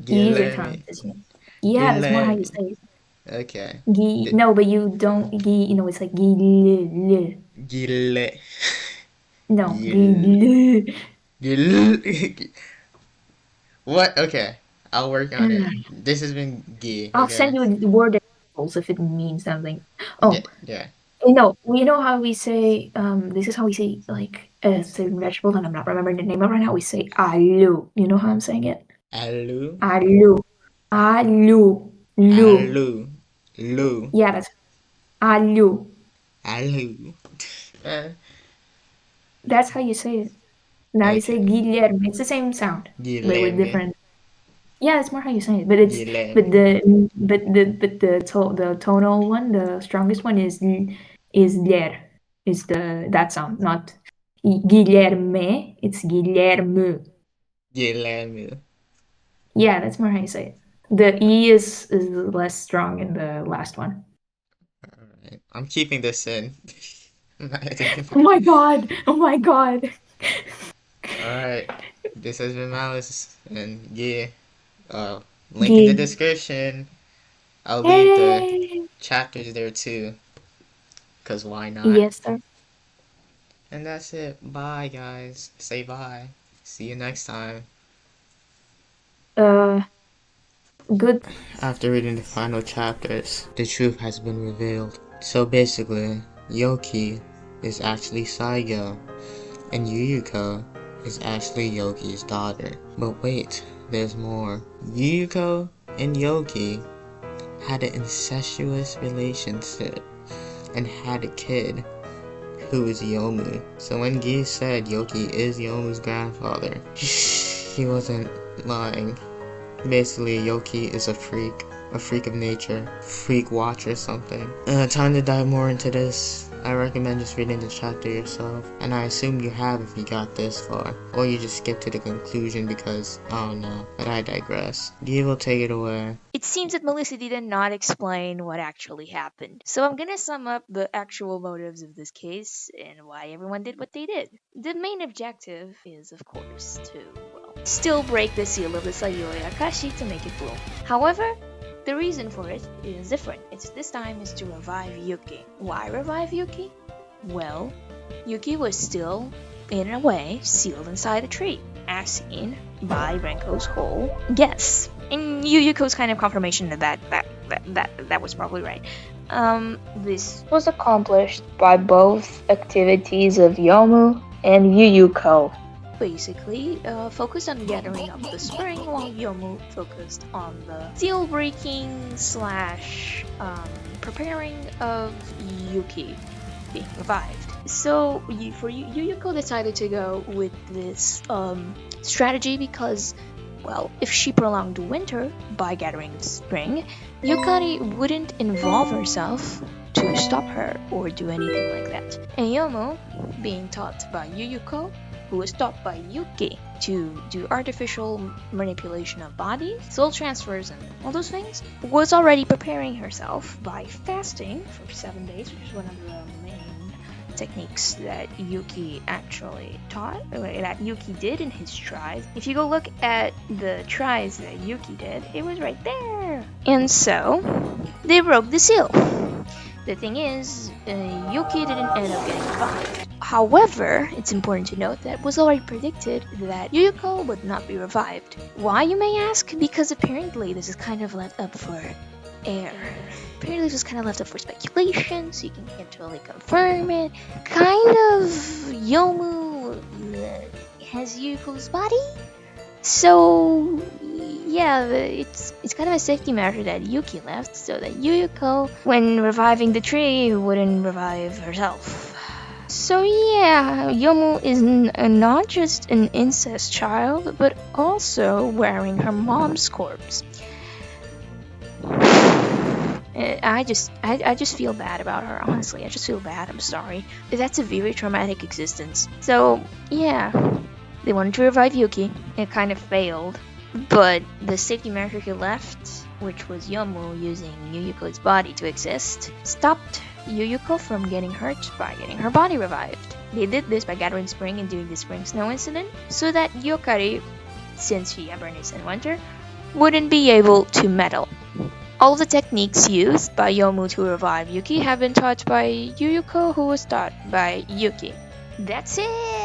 Guillermo. You use your Guillermo. tongue. Yeah, that's more how you Guillermo. say it. Okay. The No, but you don't it's like le. Gille. No, Gille. le. Gille. What? Okay. I'll work on it. This has been G. I'll send Okay. you the word examples if it means something. Yeah. Oh, Yeah. no, you know how we say, this is how we say, like, a certain vegetable, and I'm not remembering the name of it right now. We say alu. You know how I'm saying it? Alu. Alu. Alu. Lu. Alu. Lu. Yeah, that's alu. Alu. Uh, That's how you say it. Now you say okay. Guillermo. It's the same sound, but with Guillermo. different. Yeah, it's more how you say it. But it's Guillermo. the tonal one, the strongest one is ler. Is the that sound, not Guilherme. It's Guilherme. Guillermo. Yeah, that's more how you say it. The E is less strong in the last one. Alright. I'm keeping this in. I'm not editing Oh my it. god! Oh my god! Alright. This has been Malice. And yeah. Uh, link in the Gui. description. I'll leave the Hey! chapters there too. Cause why not? Yes, sir. And that's it. Bye, guys. Say bye. See you next time. Uh, good. After reading the final chapters, the truth has been revealed. So basically, Yoki is actually Saigo, and Yuyuko is actually Yoki's daughter. But wait, there's more. Yuyuko and Yoki had an incestuous relationship and had a kid who is Youmu. So when Gi said Yoki is Yomu's grandfather, he wasn't lying. Basically, Yoki is a freak of nature, freak watch or something. Time to dive more into this. I recommend just reading the chapter yourself, and I assume you have if you got this far, or you just skip to the conclusion because, I don't know, but I digress. Gi will take it away. It seems that Melissa did not explain what actually happened. So I'm gonna sum up the actual motives of this case and why everyone did what they did. The main objective is, of course, to, well, still break the seal of the Sayuri Akashi to make it bloom. However, the reason for it is different. This time is to revive Yuki. Why revive Yuki? Well, Yuki was still, in a way, sealed inside a tree, as seen by Renko's whole guess. And Yuyuko's kind of confirmation that was probably right. This was accomplished by both activities of Youmu and Yuyuko. Basically, focused on gathering up the spring, while Youmu focused on the seal breaking slash preparing of Yuki being revived. So Yuyuko decided to go with this strategy because, well, if she prolonged winter by gathering the spring, Yukari wouldn't involve herself to stop her or do anything like that. And Yomo, being taught by Yuyuko, who was taught by Yuki to do artificial manipulation of bodies, soul transfers, and all those things, was already preparing herself by fasting for 7 days, which is one of the main techniques that Yuki actually taught, that Yuki did in his tries. If you go look at the tries that Yuki did, it was right there. And so, they broke the seal. The thing is, Yuki didn't end up getting revived. However, it's important to note that it was already predicted that Yuyuko would not be revived. Why, you may ask? Because apparently this is kind of left up for air. Apparently this was kind of left up for speculation, so you can't really confirm it. Kind of Youmu has Yuyuko's body? So yeah, it's kind of a safety measure that Yuki left, so that Yuyuko, when reviving the tree, wouldn't revive herself. So yeah, Youmu is not just an incest child, but also wearing her mom's corpse. I just feel bad about her, honestly. I just feel bad, I'm sorry. That's a very traumatic existence. So yeah, they wanted to revive Yuki. It kind of failed. But the safety measure he left, which was Youmu using Yuyuko's body to exist, stopped Yuyuko from getting hurt by getting her body revived. They did this by gathering spring and doing the spring snow incident, so that Yokari, since she hibernates in winter, wouldn't be able to meddle. All the techniques used by Youmu to revive Yuki have been taught by Yuyuko, who was taught by Yuki. That's it!